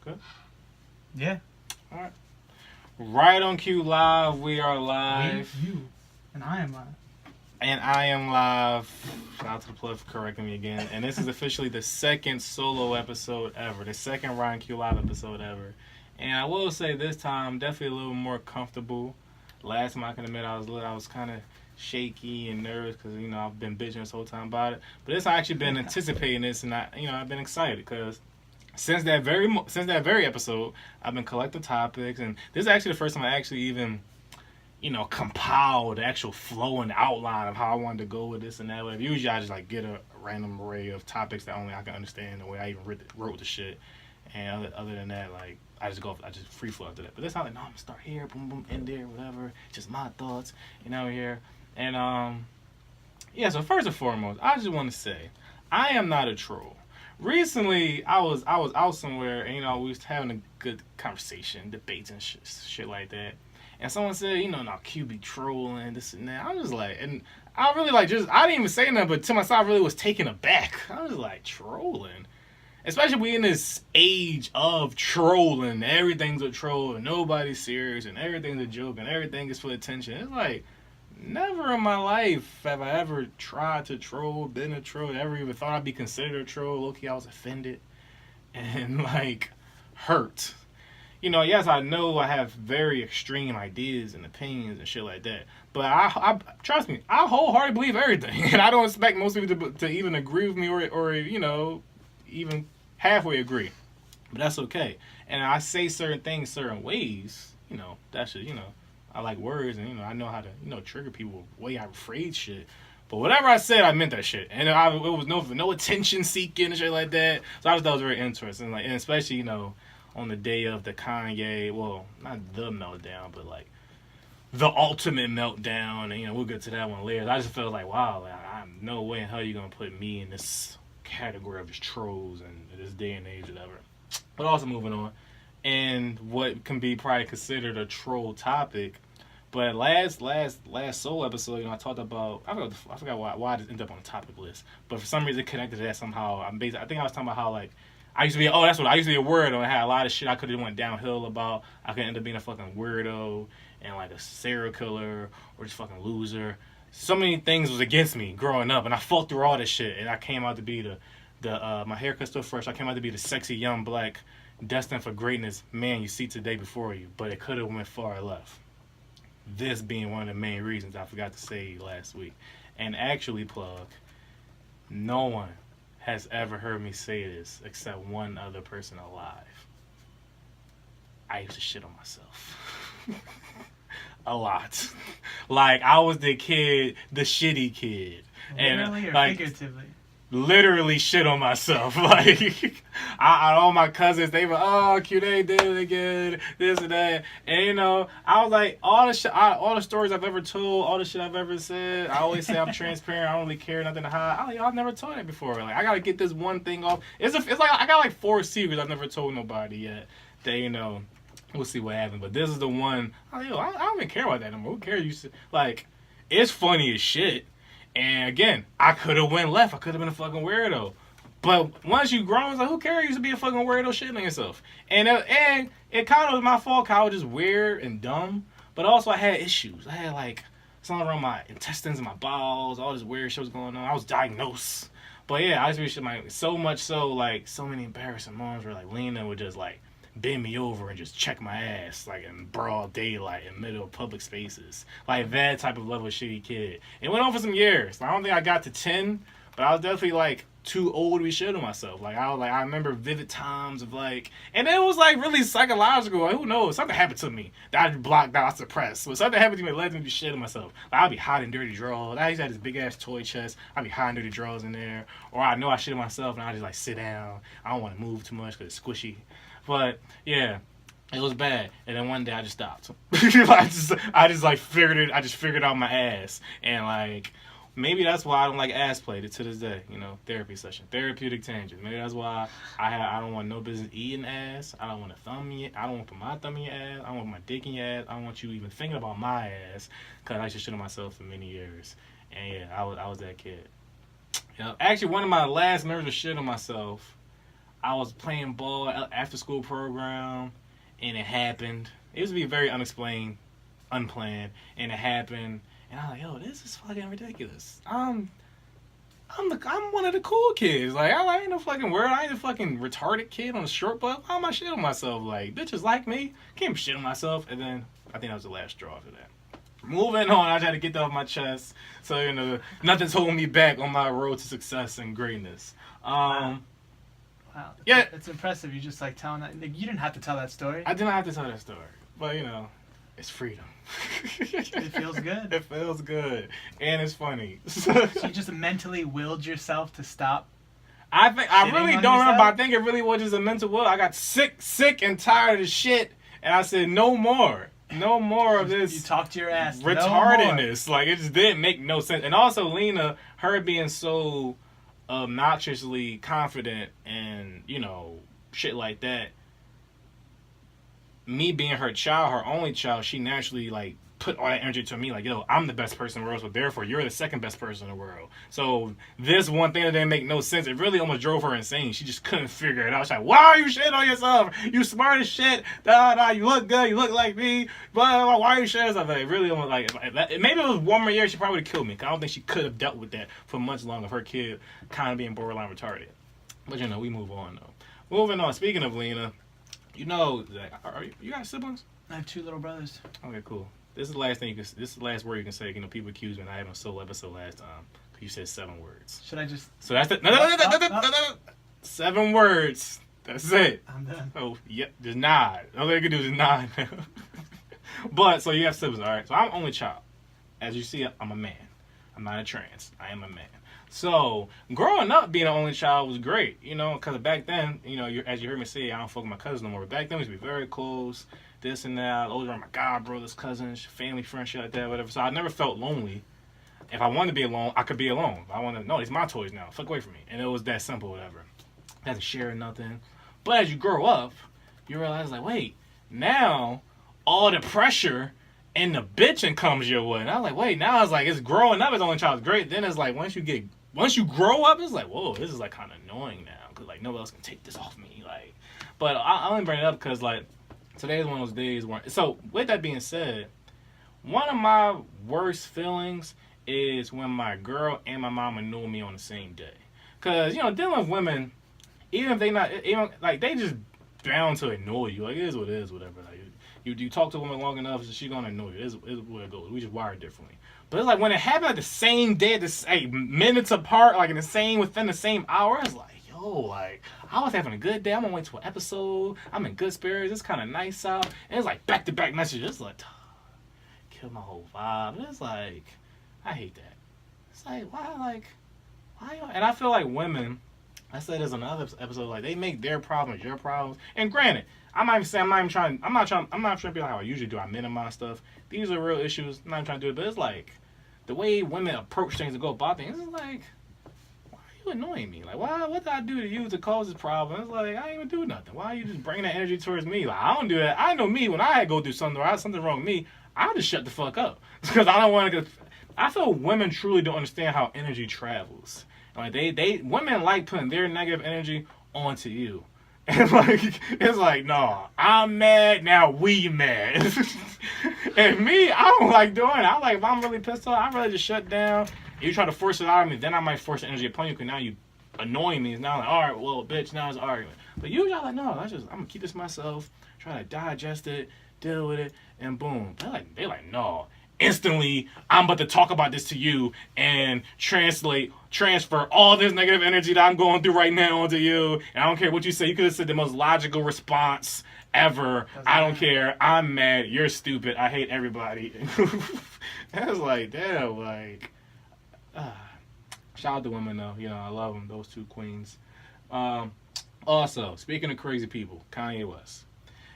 Good? Yeah. Alright. Right on cue live. We are live. You. And I am live. And I am live. Shout out to the plug for correcting me again. And this is officially the second solo episode ever. The second RightonQuelive episode ever. And I will say this time, definitely a little more comfortable. Last time I can admit I was kind of shaky and nervous because, I've been bitching this whole time about it. But this I actually been anticipating this, and I've been excited because since that very episode, I've been collecting topics, and this is actually the first time I actually even compile the actual flow and outline of how I wanted to go with this and that. But usually I just get a random array of topics that only I can understand the way I even wrote the shit. And other than that, I just free flow after that. But this time, no, I'm gonna start here, boom, boom, end there, whatever. Just my thoughts, here. And yeah. So first and foremost, I just want to say, I am not a troll. Recently, I was out somewhere, and we was having a good conversation, debates and shit like that. And someone said, now Q be trolling, this and that. I was like, and I really I didn't even say nothing, but to myself, I really was taken aback. I was like, trolling? Especially we in this age of trolling. Everything's a troll, and nobody's serious, and everything's a joke, and everything is for attention. It's like, never in my life have I ever tried to troll, been a troll, ever even thought I'd be considered a troll. Low-key, I was offended and, hurt. Yes, I know I have very extreme ideas and opinions and shit like that. But I trust me, I wholeheartedly believe everything. And I don't expect most people to even agree with me or even halfway agree. But that's okay. And I say certain things certain ways, that's just, I like words and, I know how to, trigger people the way I phrase shit. But whatever I said, I meant that shit. And it was no attention seeking and shit like that. So I just thought it was very interesting. And especially, on the day of the Kanye, well, not the meltdown, but the ultimate meltdown, and we'll get to that one later. I just felt like, wow, I'm no way in hell you're gonna put me in this category of just trolls and this day and age, whatever. But also moving on, and what can be probably considered a troll topic. But last solo episode, I talked about I forgot why I just ended up on the topic list, but for some reason it connected to that somehow. I think I was talking about how I used to be I used to be a weirdo. I had a lot of shit I could have went downhill about. I could end up being a fucking weirdo and a serial killer or just fucking loser. So many things was against me growing up, and I fought through all this shit, and I came out to be the my haircut still fresh. I came out to be the sexy young black, destined for greatness man you see today before you, but it could have went far left. This being one of the main reasons I forgot to say last week. And actually, plug, no one has ever heard me say this except one other person alive. I used to shit on myself. A lot. I was the shitty kid. Literally or figuratively? Literally shit on myself. All my cousins, they were, oh, cute, they did it again, this and that. And, I was like, all the stories I've ever told, all the shit I've ever said, I always say I'm transparent, I don't really care, nothing to hide. I've never told that before. I gotta get this one thing off. It's I got 4 secrets I've never told nobody yet. That, we'll see what happens. But this is the one, I don't even care about that anymore. Who cares? It's funny as shit. And again, I could have went left. I could have been a fucking weirdo. But once you grown, it's who cares? You used to be a fucking weirdo shitting on yourself. And it kind of was my fault because I was just weird and dumb. But also I had issues. I had something around my intestines and my bowels. All this weird shit was going on. I was diagnosed. But yeah, I used to be shit so much so so many embarrassing moms were Lena would just bend me over and just check my ass in broad daylight in the middle of public spaces. That type of level of shitty kid. It went on for some years. I don't think I got to 10, but I was definitely too old to be shitting myself. I remember vivid times of and it was really psychological. Who knows? Something happened to me that I blocked out, I suppressed. So something happened to me that led me to be shitting myself. I'd be hiding dirty drawers. I used to have this big ass toy chest. I'd be hiding dirty drawers in there. Or I know I shit myself and I just sit down. I don't want to move too much because it's squishy. But yeah, it was bad. And then one day I just stopped. I just figured it. I just figured out my ass. And maybe that's why I don't like ass play to this day. Therapy session, therapeutic tangent. Maybe that's why I don't want no business eating ass. I don't want to thumb in. I don't want to put my thumb in your ass. I don't want my dick in your ass. I don't want you even thinking about my ass because I used to shit on myself for many years. And yeah, I was that kid. Actually, one of my last nerves of shit on myself. I was playing ball after school program, and it happened. It was to be very unexplained, unplanned, and it happened. And I'm like, yo, this is fucking ridiculous. I'm one of the cool kids. Like, I ain't no fucking word. I ain't a fucking retarded kid on a short bus. Why am I shitting myself? Like, bitches like me. Can't be shitting myself. And then I think that was the last straw after that. Moving on, I tried to get that off my chest. So, you know, nothing's holding me back on my road to success and greatness. Wow. Yeah. It's impressive. You just like telling that. Like, you didn't have to tell that story. I didn't have to tell that story. But, you know, it's freedom. It feels good. It feels good. And it's funny. So you just mentally willed yourself to stop? I really don't remember, but I think it really was just a mental will. I got sick and tired of the shit. And I said, no more. No more of this. You talked to your ass. Retardedness. Like, it just didn't make no sense. And also, Lena, her being so obnoxiously confident and, you know, shit like that. Me being her child, her only child, she naturally, like, put all that energy to me. Like, yo, I'm the best person in the world, so therefore, you're the second best person in the world. So, this one thing that didn't make no sense, it really almost drove her insane. She just couldn't figure it out. She's like, why are you shitting on yourself? You smart as shit. You look good. You look like me. Blah, blah, why are you shitting stuff? Like, it really almost, like, maybe it was one more year, she probably would have killed me. 'Cause I don't think she could have dealt with that for much longer, her kid kind of being borderline retarded. But, you know, we move on, though. Moving on. Speaking of Lena, you know, you got siblings? I have 2 little brothers. Okay, cool. This is the last thing this is the last word you can say. You know, people accused me and I had a solo episode last time because you said 7 words. Should I just? So that's it. No. 7 words. That's it. I'm done. Oh, yeah. Just nod. All they can do is nod. But so you have siblings, all right? So I'm only child. As you see, I'm a man. I'm not a trans. I am a man. So growing up, being an only child was great. You know, because back then, you know, as you heard me say, I don't fuck with my cousins no more. But back then, we used to be very close. This and that, always around my god brothers, cousins, family, friends, shit like that, whatever. So I never felt lonely. If I wanted to be alone, I could be alone. If I wanted, no, these my toys now. Fuck away from me. And it was that simple, whatever. I had to share nothing. But as you grow up, you realize, like, wait, now all the pressure and the bitching comes your way. And I was like, wait, now it's like, it's growing up as only child is great. Then it's like, once you grow up, it's like, whoa, this is like kind of annoying now. Because, like, nobody else can take this off me. Like, but I only bring it up because, like, today's one of those days where... So, with that being said, one of my worst feelings is when my girl and my mom annoy me on the same day. Because, you know, dealing with women, even if they not... like, they just bound to annoy you. Like, it is what it is, whatever. Like, you talk to a woman long enough, so she's going to annoy you. It is where it goes. We just wired differently. But it's like, when it happened at the same day, minutes apart, like, within the same hour, it's like, like, I was having a good day. I'm gonna wait to an episode. I'm in good spirits. It's kind of nice out. And it's like back-to-back messages. It's like, kill my whole vibe. It's like, I hate that. It's like, why? And I feel like women, I said this in another episode, like, they make their problems your problems. And granted, I'm not trying to be like how I usually do. I minimize stuff. These are real issues. I'm not trying to do it, but it's like, the way women approach things and go about things, it's like, you annoying me. Like, what did I do to you to cause this problem? It's like, I ain't even do nothing. Why are you just bringing that energy towards me? Like, I don't do that. I know me, when I go through something or I have something wrong with me, I'll just shut the fuck up. Because I don't want to I feel women truly don't understand how energy travels. Like, women like putting their negative energy onto you. And, like, it's like, no, I'm mad, now we mad. And me, I don't like doing it. I like, if I'm really pissed off, I'd rather just shut down. You try to force it out of me, then I might force the energy upon you, because now you annoying me. It's now like, all right, well, bitch, now it's an argument. But usually I'm like, no, I'm going to keep this to myself, try to digest it, deal with it, and boom. They're like, no. Instantly, I'm about to talk about this to you and transfer all this negative energy that I'm going through right now onto you. And I don't care what you say. You could have said the most logical response ever. I don't care. I'm mad. You're stupid. I hate everybody. I was like, damn, like... shout out to women though, you know, I love them, those 2 queens. Also, speaking of crazy people, Kanye West.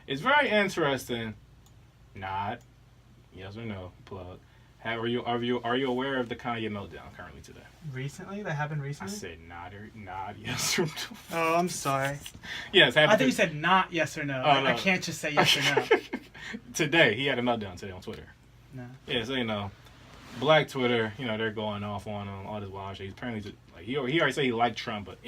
It's very interesting. Nod, yes or no, plug. Are you aware of the Kanye meltdown currently today? Recently? That happened recently? I said nod, yes or no. Oh, I'm sorry. Yes, I thought you said not yes or no. Oh, no. I can't just say yes or no. Today, he had a meltdown today on Twitter. No. Yeah, so, you know, Black Twitter, you know, they're going off on him, all this wild shit. He's apparently Like he already said he liked Trump, but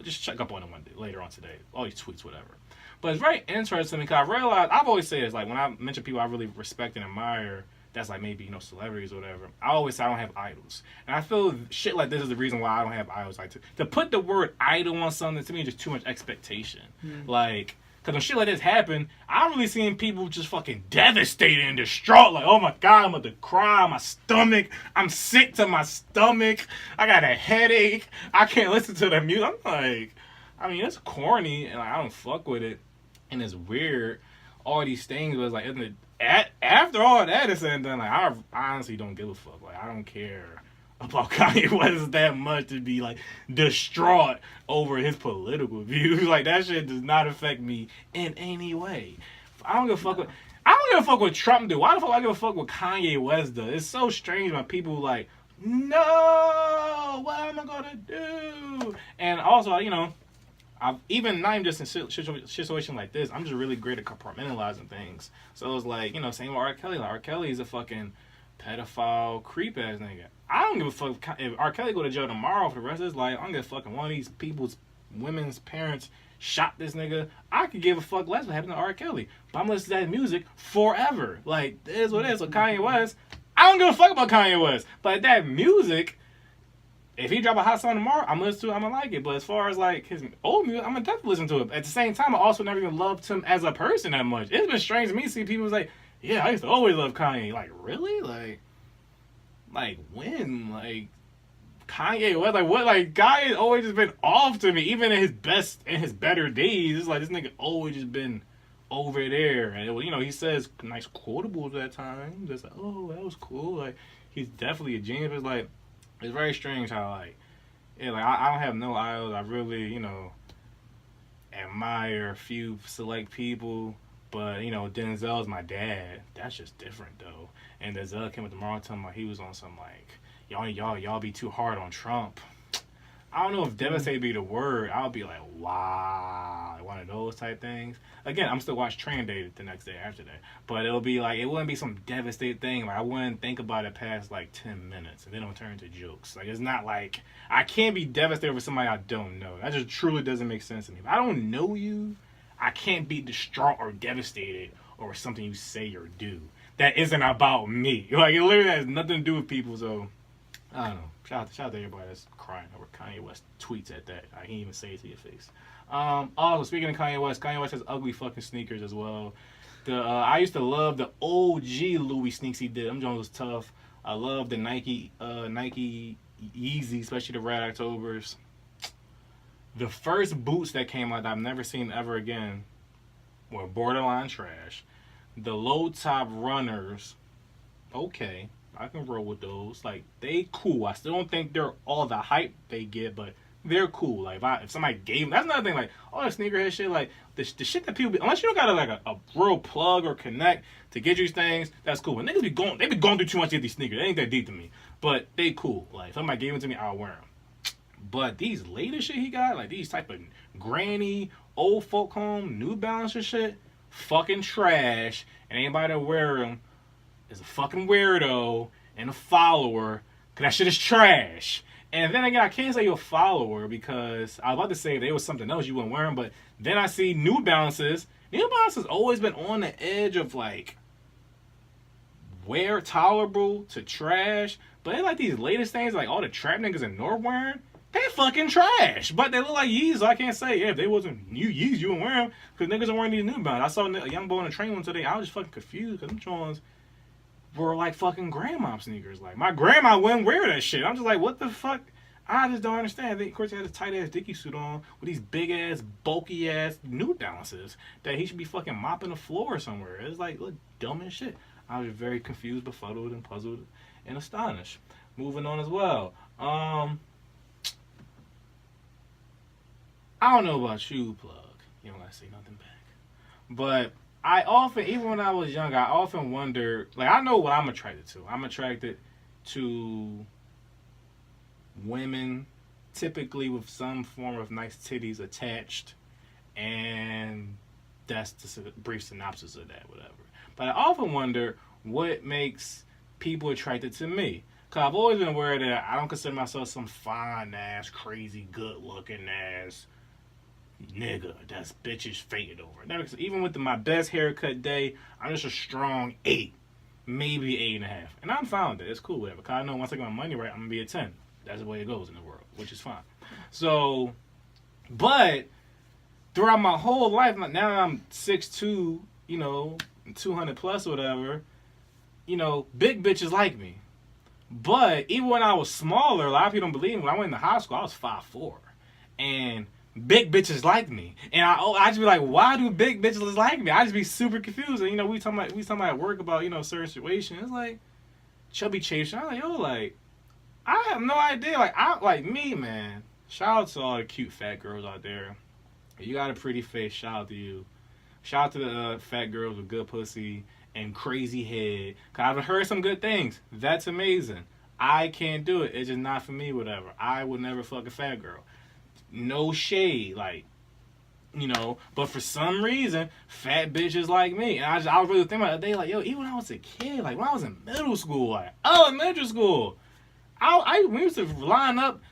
just check up on him one day later on today. All these tweets, whatever. But it's very interesting because I realized I've always said this, like when I mention people I really respect and admire, that's like maybe celebrities or whatever. I always say I don't have idols, and I feel shit like this is the reason why I don't have idols. Like to put the word idol on something to me is just too much expectation. Like. Because when shit like this happen, I've really seen people just fucking devastated and distraught. Like, oh my God, I'm about to cry. My stomach. I'm sick to my stomach. I got a headache. I can't listen to the music. I'm like, I mean, it's corny and like, I don't fuck with it. And it's weird. All these things, but it's like, isn't it? After all that is said and done, like, I honestly don't give a fuck. Like, I don't care about Kanye West that much to be like distraught over his political views. Like that shit does not affect me in any way. I don't give a fuck what Trump do. Why the fuck I give a fuck what Kanye West does? It's so strange when people like, no, what am I gonna do? And also, I've even not even just in situation like this, I'm just really great at compartmentalizing things. So it's like, same with R. Kelly. Like R. Kelly is a fucking pedophile, creep ass nigga. I don't give a fuck if R. Kelly go to jail tomorrow for the rest of his life. I don't give a fuck if one of these women's parents shot this nigga. I could give a fuck less what happened to R. Kelly. But I'm listening to that music forever. Like, it is what it is. So Kanye West, I don't give a fuck about Kanye West. But that music, if he drop a hot song tomorrow, I'm gonna listen to it, I'm gonna like it. But as far as like his old music, I'm gonna definitely listen to it. At the same time, I also never even loved him as a person that much. It's been strange to me to see people like, yeah, I used to always love Kanye. Like, really? Like when? Like, Kanye West? Like, what? Like, guy has always just been off to me. Even in his better days, it's like, this nigga always just been over there. And, he says nice quotables at times. It's like, oh, that was cool. Like, he's definitely a genius. But it's like, it's very strange how, like, yeah, like, I don't have no idols. I really, admire a few select people. But, Denzel's my dad. That's just different, though. And Denzel came up tomorrow telling me he was on some, like, y'all be too hard on Trump. I don't know if devastate be the word. I'll be like, wow. One of those type things. Again, I'm still watch Train Day the next day after that. But it'll be like, it wouldn't be some devastating thing. Like, I wouldn't think about it past, like, 10 minutes. And then it'll turn into jokes. Like, it's not like, I can't be devastated over somebody I don't know. That just truly doesn't make sense to me. If I don't know you, I can't be distraught or devastated over something you say or do that isn't about me. Like, it literally has nothing to do with people, so I don't know. Shout out to everybody that's crying over Kanye West tweets at that. I can't even say it to your face. Also, speaking of Kanye West has ugly fucking sneakers as well. I used to love the OG Louis sneaks he did. Them Jones was tough. I love the Nike Yeezy, especially the Red Octobers. The first boots that came out that I've never seen ever again were borderline trash. The low top runners, okay, I can roll with those. Like, they cool. I still don't think they're all the hype they get, but they're cool. Like, if somebody gave them, that's another thing. Like, all the sneakerhead shit, like the shit that people be, unless you don't got a real plug or connect to get these things, that's cool. But niggas they be going through too much to get these sneakers. They ain't that deep to me, but they cool. Like, if somebody gave them to me, I'll wear them. But these latest shit he got, like these type of granny, old folk home, New Balance and shit, fucking trash. And anybody that wear them is a fucking weirdo and a follower, because that shit is trash. And then again, I can't say you're a follower because I was about to say if there was something else you wouldn't wear them, but then I see New Balances. New Balance has always been on the edge of like wear tolerable to trash. But they like these latest things, like all the trap niggas in North wearing, they fucking trash. But they look like Yeezys, so I can't say, yeah, if they wasn't new Yeezys, you wouldn't wear them. Because niggas are wearing these New Balance. I saw a young boy on the train one today. I was just fucking confused because them Jones were like fucking grandma sneakers. Like, my grandma wouldn't wear that shit. I'm just like, what the fuck? I just don't understand. Of course, he had a tight ass Dickie suit on with these big ass, bulky ass New Balances that he should be fucking mopping the floor somewhere. It's like, look dumb as shit. I was very confused, befuddled, and puzzled, and astonished. Moving on as well. I don't know about you, Plug. You don't gotta say nothing back. But I often, even when I was young, I often wondered, like, I know what I'm attracted to. I'm attracted to women, typically with some form of nice titties attached, and that's the brief synopsis of that, whatever. But I often wonder what makes people attracted to me. Cause I've always been aware that I don't consider myself some fine ass, crazy, good looking ass nigga that's bitches fainted over. Never, even with my best haircut day, I'm just a strong 8, maybe 8.5, and I'm fine with it. It's cool, whatever. Cause I know once I get my money right, I'm gonna be a 10. That's the way it goes in the world, which is fine. So, but throughout my whole life, now I'm 6'2", 200 plus or whatever. Big bitches like me. But even when I was smaller, a lot of people don't believe me. When I went into high school, I was 5'4", and big bitches like me. And I just be like, why do big bitches like me? I just be super confused. And we talking about at work about certain situations. It's like chubby chasing. I'm like, yo, like I have no idea. Like me, man. Shout out to all the cute fat girls out there. You got a pretty face. Shout out to you. Shout out to the fat girls with good pussy and crazy head. Cause I've heard some good things. That's amazing. I can't do it. It's just not for me, whatever. I would never fuck a fat girl. No shade, but for some reason, fat bitches like me. And I was really thinking about it today, like, yo, even when I was a kid, like when I was in middle school, like elementary school, we used to line up,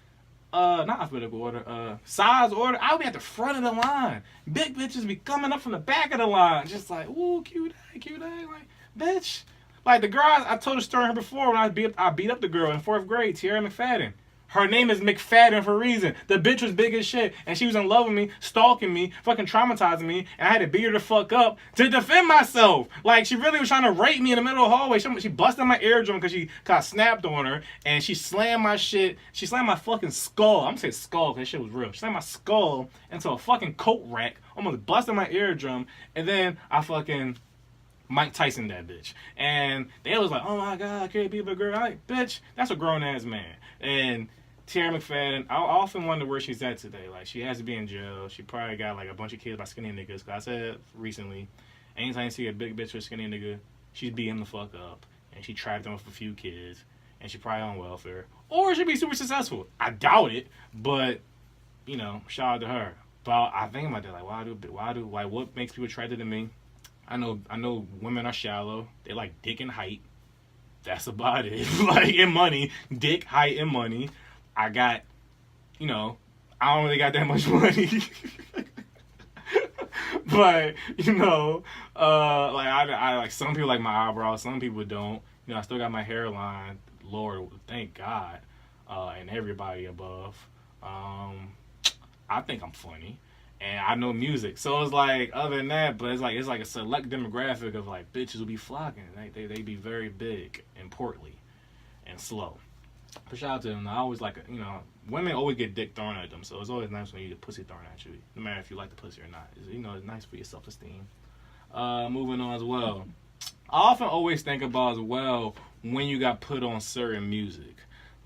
not alphabetical order, size order. I would be at the front of the line. Big bitches be coming up from the back of the line, just like, ooh, cute, like, bitch. Like the girl, I told a story her before when I beat up the girl in 4th grade, Tierra McFadden. Her name is McFadden for a reason. The bitch was big as shit, and she was in love with me, stalking me, fucking traumatizing me, and I had to beat her the fuck up to defend myself. Like, she really was trying to rape me in the middle of the hallway. She busted my eardrum because she got snapped on her, and she slammed my shit. She slammed my fucking skull. I'm gonna say skull because that shit was real. She slammed my skull into a fucking coat rack, almost busted my eardrum, and then I fucking Mike Tyson that bitch. And they was like, oh my God, I can't be with a girl. I'm like, bitch, that's a grown-ass man. And Tierra McFadden, I often wonder where she's at today. Like, she has to be in jail. She probably got, like, a bunch of kids by skinny niggas. Cause I said recently, anytime you see a big bitch or a skinny nigga, she's beating the fuck up. And she trapped them with a few kids. And she probably on welfare. Or she'd be super successful. I doubt it. But, shout out to her. But I think about that. Like, what makes people attracted to me? I know women are shallow. They like dick and height. That's about it. Like, and money. Dick, height, and money. I got, I don't really got that much money. But, I like some people like my eyebrows, some people don't. I still got my hairline, Lord, thank God, and everybody above. I think I'm funny. And I know music. So it's like, other than that, but it's like a select demographic of like bitches will be flocking. They be very big and portly and slow. But shout out to them. I always like, women always get dick thrown at them. So it's always nice when you get pussy thrown at you. No matter if you like the pussy or not. It's nice for your self-esteem. Moving on as well. I often always think about as well when you got put on certain music.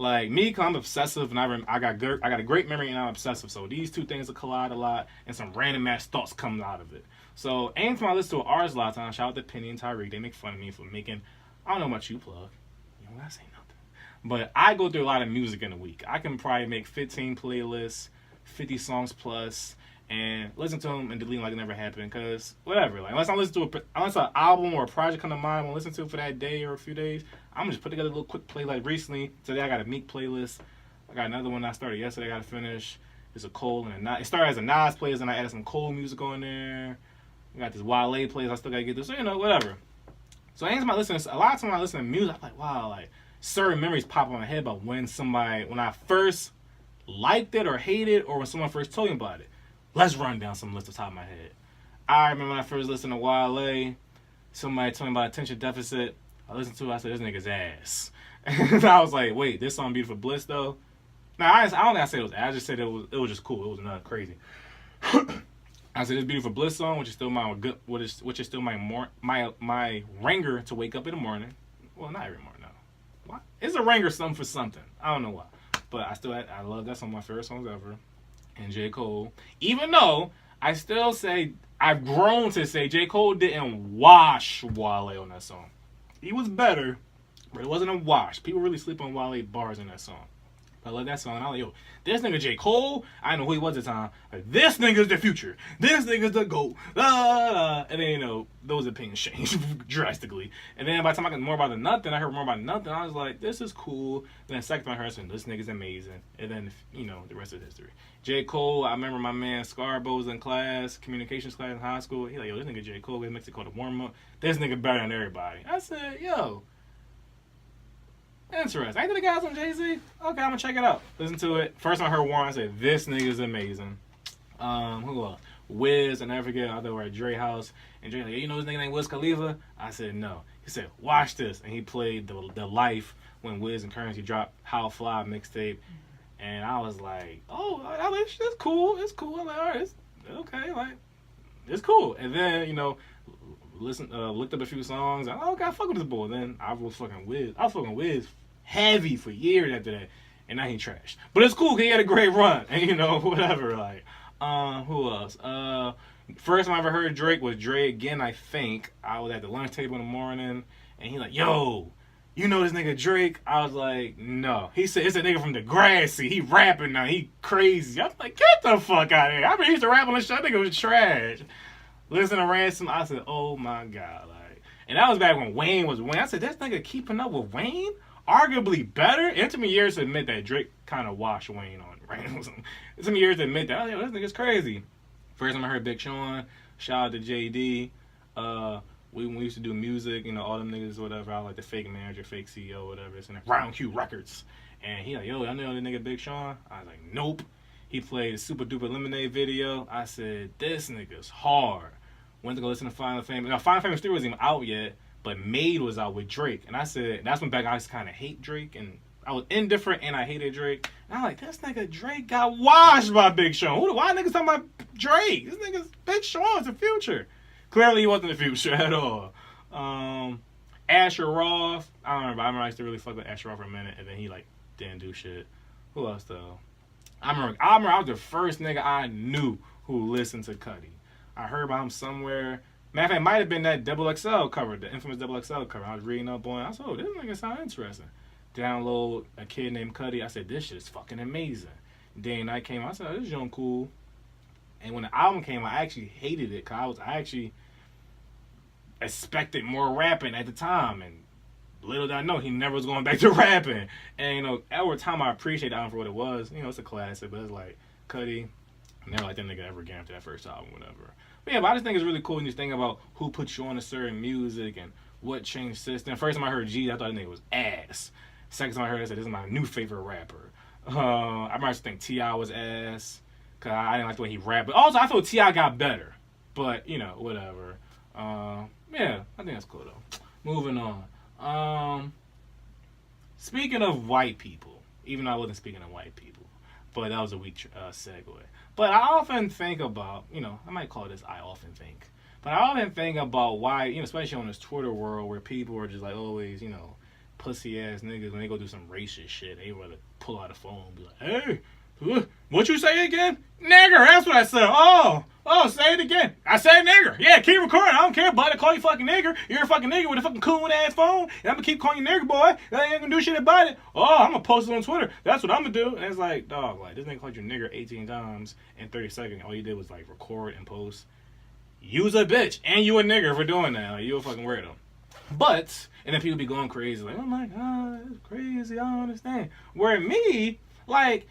Like me, cause I'm obsessive and I got a great memory and I'm obsessive. So these two things will collide a lot and some random ass thoughts come out of it. So anytime I listen to an artist a lot of times, shout out to Penny and Tyreek, they make fun of me for making, I don't know about you, plug. I say nothing. But I go through a lot of music in a week. I can probably make 15 playlists, 50 songs plus, and listen to them and delete them like it never happened. Cause whatever, like unless an album or a project come to mind, I want to listen to it for that day or a few days, I'm gonna just put together a little quick play. Like recently, today I got a Meek playlist. I got another one I started yesterday. I got to finish. It's a Cole and a Nas. It started as a Nas playlist, and I added some Cole music on there. I got this Wale playlist. I still gotta get this. So whatever. So a lot of times I listen to music, I'm like, wow, like certain memories pop in my head about when I first liked it or hated, or when someone first told me about it. Let's run down some lists off the top of my head. I remember when I first listened to Wale, somebody told me about attention deficit. I listened to it, I said, this nigga's ass. And I was like, wait, this song Beautiful Bliss though? Now I don't think I said it was ass, I just said it was just cool. It was nothing crazy. I said this Beautiful Bliss song, which is still my ringer to wake up in the morning. Well, not every morning, no. What? It's a ringer something for something. I don't know why. But I love that song, my favorite songs ever. And J. Cole. Even though I still say, I've grown to say J. Cole didn't wash Wale on that song. He was better, but it wasn't a wash. People really sleep on Wale bars in that song. I love that song. And I was like, yo, this nigga J. Cole, I know who he was at the time. Like, this nigga's the future. This nigga's the GOAT. And then, you know, those opinions changed drastically. And then by the time I got more about the Nothing, I heard more about Nothing. I was like, this is cool. And then second time I heard, I said, this nigga's amazing. And then, you know, the rest is history. J. Cole, I remember my man Scarborough was in class, communications class in high school. He like, yo, this nigga J. Cole, he makes it called a warm-up. This nigga better than everybody. I said, yo, interesting. Ain't the guys on Jay-Z? Okay, I'm gonna check it out. Listen to it. First time I heard Warren, I said, this nigga's amazing. Who else? Wiz, and I forget, I thought we were at Dre house. And Dre like, you know this nigga named Wiz Khalifa? I said, no. He said, watch this. And he played the Life when Wiz and Currency dropped How Fly mixtape. And I was like, oh, it's cool. It's cool. I'm like, all right, it's okay. Like, it's cool. And then, you know, looked up a few songs. Oh, God, fuck with this boy. Then I was fucking Wiz heavy for years after that. And now he trashed. But it's cool because he had a great run. And, you know, whatever. Like, who else? First time I ever heard Drake was Dre again, I think. I was at the lunch table in the morning. And he like, yo, you know this nigga Drake? I was like, no. He said, it's a nigga from Degrassi. He rapping now. He crazy. I was like, get the fuck out of here. I mean, he used to rap on the show. That nigga was trash. Listen to Ransom. I said, oh my God. Like, and that was back when Wayne was Wayne. I said, this nigga keeping up with Wayne? Arguably better? It took me years to admit that Drake kind of washed Wayne on Ransom. It took me years to admit that. I was like, this nigga's crazy. First time I heard Big Sean, shout out to JD. When we used to do music, you know, all them niggas, whatever, I was like the fake manager, fake CEO, whatever. It's in the Round Q Records. And he like, yo, I know the nigga Big Sean? I was like, nope. He played a Super Duper Lemonade video. I said, this nigga's hard. Went to go listen to Final Famous. Now, Final Famous 3 wasn't even out yet, but Made was out with Drake. And I said, that's when back I used to kind of hate Drake. And I was indifferent and I hated Drake. And I'm like, this nigga Drake got washed by Big Sean. Why niggas talking about Drake? This nigga's Big Sean's the future. Clearly he wasn't the future at all. Asher Roth. I don't remember. I remember I used to really fuck with Asher Roth for a minute. And then he like didn't do shit. Who else though? I remember I was the first nigga I knew who listened to Cudi. I heard about him somewhere. Matter of fact, it might have been that XXL cover, the infamous XXL cover. I was reading up on it. I said, oh, this nigga sound interesting. Download A Kid Named Cudi. I said, this shit is fucking amazing. Day and Night came out. I said, oh, this joint cool. And when the album came out, I actually hated it because I actually expected more rapping at the time. And little did I know, he never was going back to rapping. And, you know, over time, I appreciate the album for what it was. You know, it's a classic, but it's like, Cudi, never like that nigga ever again after that first album, whatever. But yeah, but I just think it's really cool when you think about who put you on a certain music and what changed system. First time I heard G, I thought that nigga was ass. Second time I heard it, I said, this is my new favorite rapper. I remember I used to think T.I. was ass, because I didn't like the way he rapped. But also, I thought T.I. got better. But, you know, whatever. Yeah, I think that's cool, though. Moving on. Speaking of white people, even though I wasn't speaking of white people, but that was a weak segue. But I often think about, you know, I might call this I often think. But I often think about why, you know, especially on this Twitter world where people are just like always, you know, pussy ass niggas when they go do some racist shit. They rather pull out a phone and be like, hey, what you say again? Nigger, that's what I said. Oh, say it again. I said nigger. Yeah, keep recording. I don't care, but I call you fucking nigger. You're a fucking nigger with a fucking cool ass phone. And I'm gonna keep calling you nigger, boy. And I ain't gonna do shit about it. Oh, I'm gonna post it on Twitter. That's what I'm gonna do. And it's like, dog, like, this nigga called you nigger 18 times in 30 seconds. All you did was, like, record and post. You's a bitch. And you a nigger for doing that. Like, you a fucking weirdo. But, and then people be going crazy. Like, oh my God, it's crazy. I don't understand. Where me, like,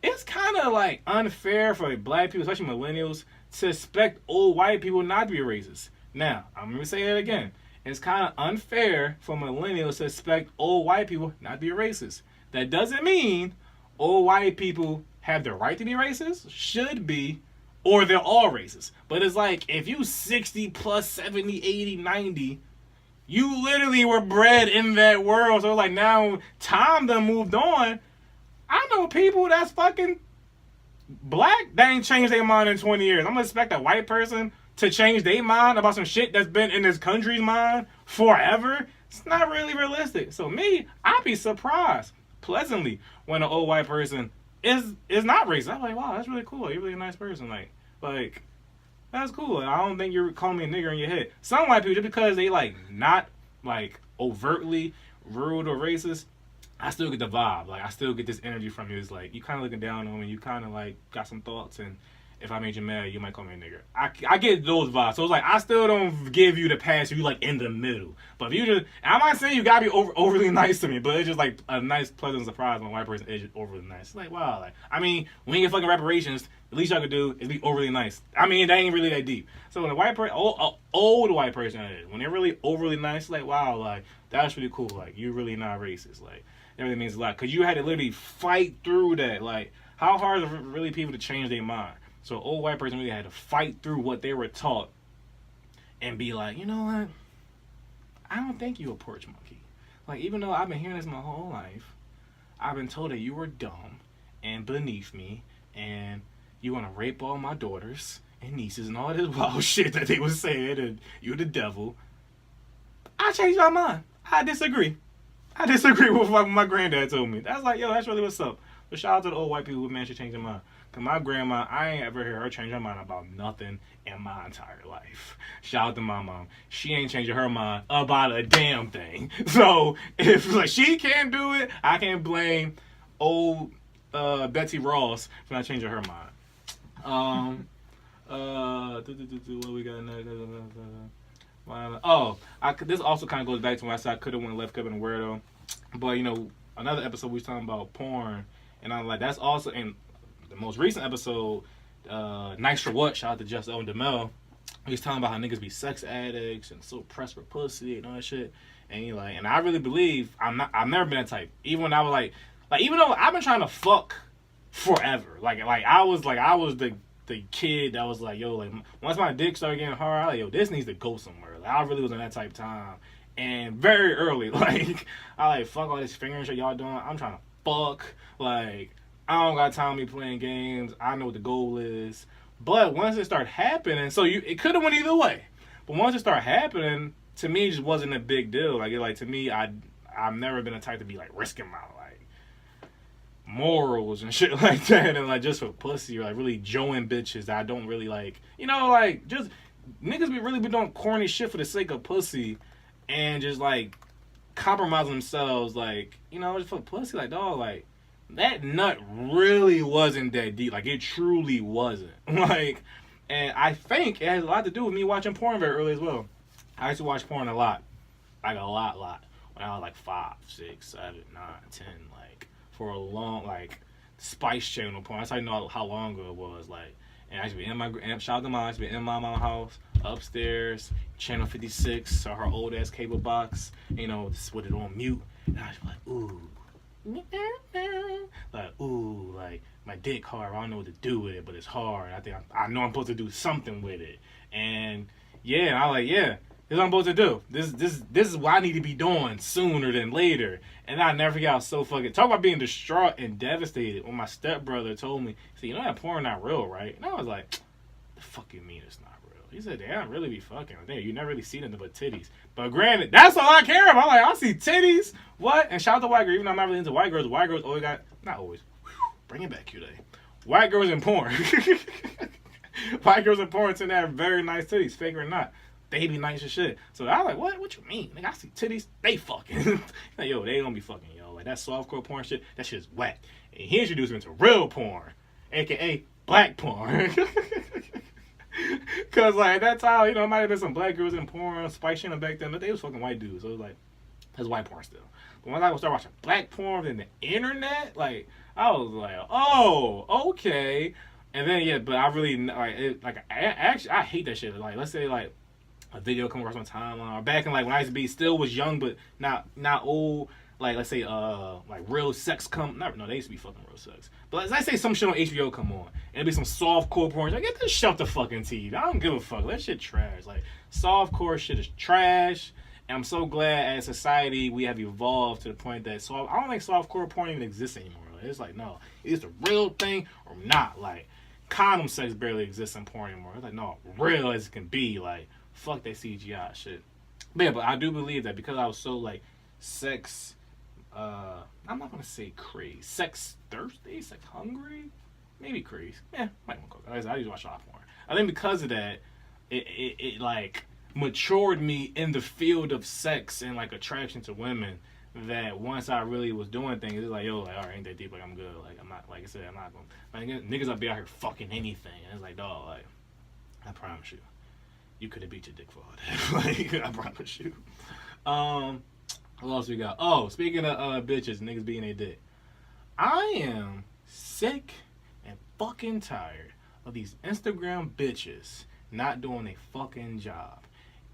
it's kind of, like, unfair for, like, black people, especially millennials, to expect old white people not to be racist. Now, I'm going to say it again. It's kind of unfair for millennials to expect old white people not to be racist. That doesn't mean old white people have the right to be racist, should be, or they're all racist. But it's like, if you 60 plus 70, 80, 90, you literally were bred in that world. So, like, now time done moved on. I know people that's fucking black that ain't changed their mind in 20 years. I'm gonna expect a white person to change their mind about some shit that's been in this country's mind forever. It's not really realistic. So me, I'd be surprised pleasantly when an old white person is not racist. I'm like, wow, that's really cool. You're really a nice person. Like that's cool. I don't think you're calling me a nigger in your head. Some white people, just because they like not like overtly rude or racist, I still get the vibe. Like, I still get this energy from you. It's like, you kind of looking down on me. You kind of, like, got some thoughts. And if I made you mad, you might call me a nigger. I get those vibes. So it's like, I still don't give you the pass. You, like, in the middle. But if you just, I'm not saying you got to be overly nice to me. But it's just, like, a nice, pleasant surprise when a white person is just overly nice. It's like, wow. Like, I mean, when you get fucking reparations, the least y'all could do is be overly nice. I mean, that ain't really that deep. So when a white person, old white person, when they're really overly nice, like, wow, like, that's really cool. Like, you really not racist. Like, that really means a lot. Because you had to literally fight through that. Like, how hard is it really people to change their mind? So, old white person really had to fight through what they were taught and be like, you know what? I don't think you a porch monkey. Like, even though I've been hearing this my whole life, I've been told that you were dumb and beneath me and you want to rape all my daughters and nieces and all this wild shit that they was saying and you're the devil. I changed my mind. I disagree with what my granddad told me. That's like, yo, that's really what's up. But shout out to the old white people who managed to change their mind. Because my grandma, I ain't ever heard her change her mind about nothing in my entire life. Shout out to my mom. She ain't changing her mind about a damn thing. So, if like she can't do it, I can't blame old Betsy Ross for not changing her mind. What we got next? This also kind of goes back to when I said I could have went left, could have been a weirdo. But, you know, another episode we was talking about porn. And I'm like, that's also in the most recent episode, Nice for What? Shout out to Just Owen DeMel. He was talking about how niggas be sex addicts and so pressed for pussy and all that shit. And he like, and I really believe I've never been that type. Even when I was like even though I've been trying to fuck forever. Like I was the kid that was like, yo, like once my dick started getting hard, I was like, yo, this needs to go somewhere. Like I really was in that type of time. And very early, like I like fuck all this finger shit y'all doing. I'm trying to fuck. Like I don't got time to be playing games. I know what the goal is. But once it started happening, so it could have went either way. But once it started happening, to me, it just wasn't a big deal. Like to me, I've never been the type to be like risking my like morals and shit like that, and like just for pussy or like really joing bitches that I don't really like. You know, like just niggas really be doing corny shit for the sake of pussy, and just like compromising themselves, like you know, just for pussy. Like dog, like. That nut really wasn't that deep. Like, it truly wasn't. Like, and I think it has a lot to do with me watching porn very early as well. I used to watch porn a lot. Like, a lot. When I was like 5, 6, 7, 9, 10. Like, for a long, like, Spice Channel porn. That's how you know how long ago it was. Like, and I used to be in my, shout out to mom, I used to be in my mom's house, upstairs, channel 56, or her old ass cable box, you know, just with it on mute. And I was like, ooh. Like, ooh, like my dick hard. I don't know what to do with it, but it's hard. I think I know I'm supposed to do something with it. And yeah, I like, yeah, this is what I'm supposed to do. This is what I need to be doing sooner than later. And I never got so fucking talk about being distraught and devastated when my stepbrother told me, "See, you know that porn not real, right?" And I was like, "The fuck you mean it's not real?" He said, "They don't really be fucking. You never really see nothing but titties." But granted, that's all I care about. I'm like, I see titties. What? And shout out to white girls. Even though I'm not really into white girls always got, not always, bring it back, Q-Day. White girls in porn. White girls in porn tend to have very nice titties, fake or not. They be nice as shit. So I was like, what you mean? Like, I see titties, they fucking. Like, yo, they don't be fucking, yo. Like, that softcore porn shit, that shit is whack. And he introduced me to real porn, a.k.a. black porn. Cause like at that time, you know, it might have been some black girls in porn, Spice Channel back then, but they was fucking white dudes. So it was like, that's white porn still. But when I would start watching black porn and the internet, like I was like, oh, okay. And then yeah, but I really like it. Like I hate that shit. Like let's say like a video come across my timeline, or back in like when I used to be still was young but not old. Like let's say like real sex come no they used to be fucking real sex. But let's say some shit on HBO come on and it'd be some soft core porn. Like get this shut the fucking TV. I don't give a fuck. That shit trash. Like soft core shit is trash. And I'm so glad as a society we have evolved to the point that I don't think soft core porn even exists anymore. Like, it's like no, it's a real thing or not. Like condom sex barely exists in porn anymore. It's like no, real as it can be. Like fuck that CGI shit. But yeah, but I do believe that because I was so like sex. I'm not gonna say crazy. Sex thirsty, sex hungry, maybe crazy. Yeah, might want to cook. I used to watch a lot of porn. I think because of that, it like matured me in the field of sex and like attraction to women. that once I really was doing things, it's like, yo, like, all right, ain't that deep? Like, I'm good. Like, I'm not, like I said, I'm not going. Like, niggas up be out here fucking anything. And it's like, dog, like, I promise you could have beat your dick for all that. Like, I promise you. What else we got? Oh, speaking of bitches, niggas being a dick. I am sick and fucking tired of these Instagram bitches not doing a fucking job.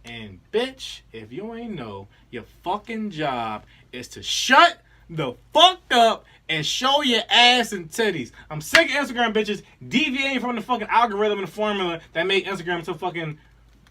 And bitch, if you ain't know, your fucking job is to shut the fuck up and show your ass and titties. I'm sick of Instagram bitches deviating from the fucking algorithm and the formula that made Instagram so fucking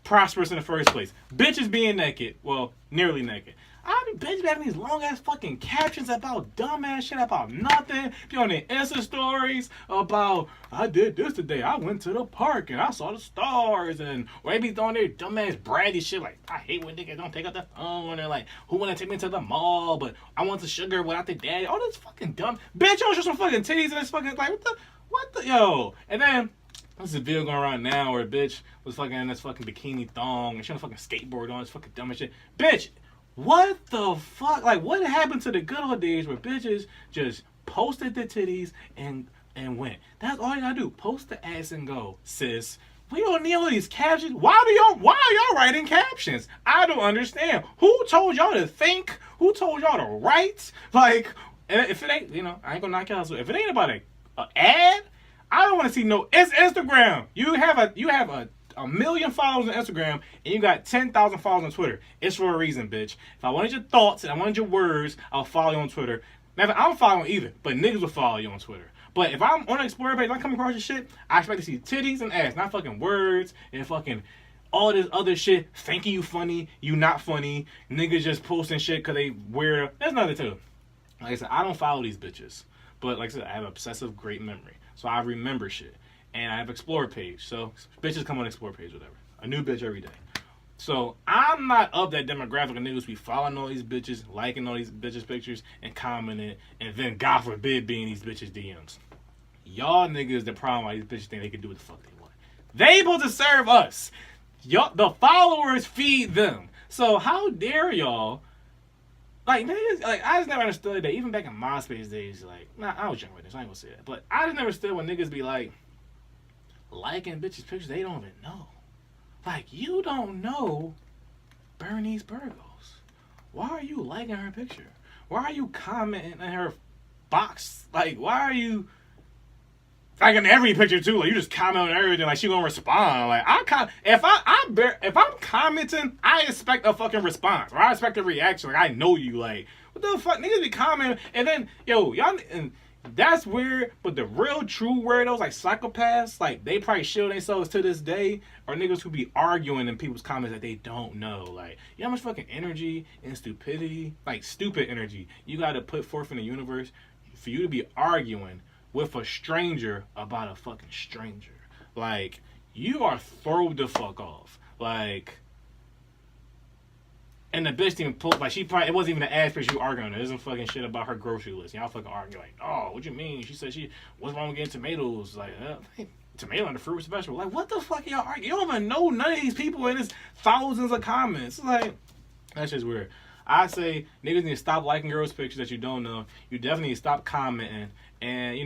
prosperous in the first place. Bitches being naked. Well, nearly naked. I be bitch having these long ass fucking captions about dumb ass shit about nothing. Be on their Insta stories about I did this today. I went to the park and I saw the stars, and or they be throwing their dumb ass bratty shit like I hate when niggas don't take out the phone, or like who wanna take me to the mall but I want the sugar without the daddy. All this fucking dumb bitch. Yo, show some fucking titties and this fucking like what the yo. And then there's a video going around now where a bitch was fucking in this fucking bikini thong and she on a fucking skateboard on this fucking dumb shit. Bitch. What the fuck? Like, what happened to the good old days where bitches just posted the titties and went? That's all you gotta do. Post the ass and go, sis. We don't need all these captions. Why are y'all writing captions? I don't understand. Who told y'all to think? Who told y'all to write? Like, if it ain't, I ain't gonna knock y'all. So if it ain't about an ad, I don't want to see no. It's Instagram. You have a million followers on Instagram and you got 10,000 followers on Twitter. It's for a reason, bitch. If I wanted your thoughts and I wanted your words, I'll follow you on Twitter. Never, I don't follow either, but niggas will follow you on Twitter. But if I'm on an Explorer page, if I come across your shit, I expect to see titties and ass, not fucking words and fucking all this other shit. Thinking you funny, you not funny. Niggas just posting shit because they wear. That's another too. Like I said, I don't follow these bitches. But like I said, I have obsessive great memory. So I remember shit. And I have Explore page. So bitches come on Explore page, whatever. A new bitch every day. So I'm not of that demographic of niggas be following all these bitches, liking all these bitches' pictures, and commenting, and then God forbid being these bitches' DMs. Y'all niggas the problem why these bitches think they can do what the fuck they want. They supposed to serve us. Y'all, the followers feed them. So how dare y'all? Like, niggas, like, I just never understood that. Even back in MySpace days, like, I was young with this, I ain't gonna say that. But I just never understood when niggas be like, liking bitches' pictures they don't even know. Like, you don't know Bernice Burgos. Why are you liking her picture? Why are you commenting in her box? Like, why are you liking every picture too? Like, you just comment on everything. Like, she gonna respond. Like, if I'm commenting, I expect a fucking response. Or I expect a reaction. Like, I know you. Like, what the fuck? Niggas be commenting. And then, yo, y'all... And, that's weird, but the real true weirdos, like psychopaths, like they probably shield themselves to this day, are niggas who be arguing in people's comments that they don't know. Like, you know how much fucking energy and stupidity, like stupid energy, you gotta put forth in the universe for you to be arguing with a stranger about a fucking stranger. Like, you are thrown the fuck off. Like, and the bitch didn't pull, like, it wasn't even an ass picture you arguing on. It isn't fucking shit about her grocery list. Y'all fucking argue, like, oh, what you mean? She said what's wrong with getting tomatoes? Like, tomato and the fruit was vegetable. Like, what the fuck y'all arguing? You don't even know none of these people in this thousands of comments. It's like, that's just weird. I say niggas need to stop liking girls' pictures that you don't know. You definitely need to stop commenting. And,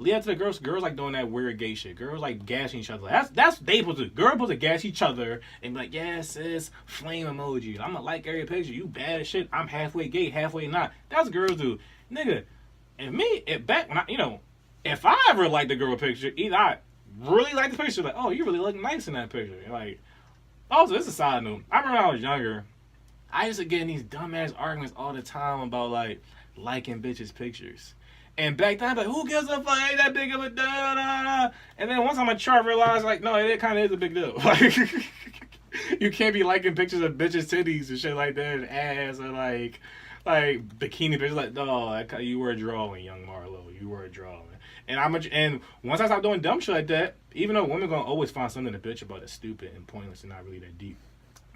leave that to the girls. Girls like doing that weird gay shit. Girls like gassing each other. That's they supposed to do. Girls supposed to gas each other and be like, yeah, sis, flame emoji. I'm gonna like every picture. You bad as shit. I'm halfway gay, halfway not. That's what girls do. Nigga, if I ever liked a girl picture, either I really like the picture, like, oh, you really look nice in that picture. Like, also, this is a side note. I remember when I was younger, I used to get in these dumbass arguments all the time about, like, liking bitches' pictures. And back then, I'm like, who gives a fuck? Ain't that big of a deal? And then once I'm mature, I realized, like, no, it kind of is a big deal. Like, you can't be liking pictures of bitches' titties and shit like that, and ass, and like bikini pictures. Like, no, you were a drawing, young Marlo. You were a drawing. And once I stopped doing dumb shit like that, even though women gonna always find something to bitch about that's stupid and pointless and not really that deep.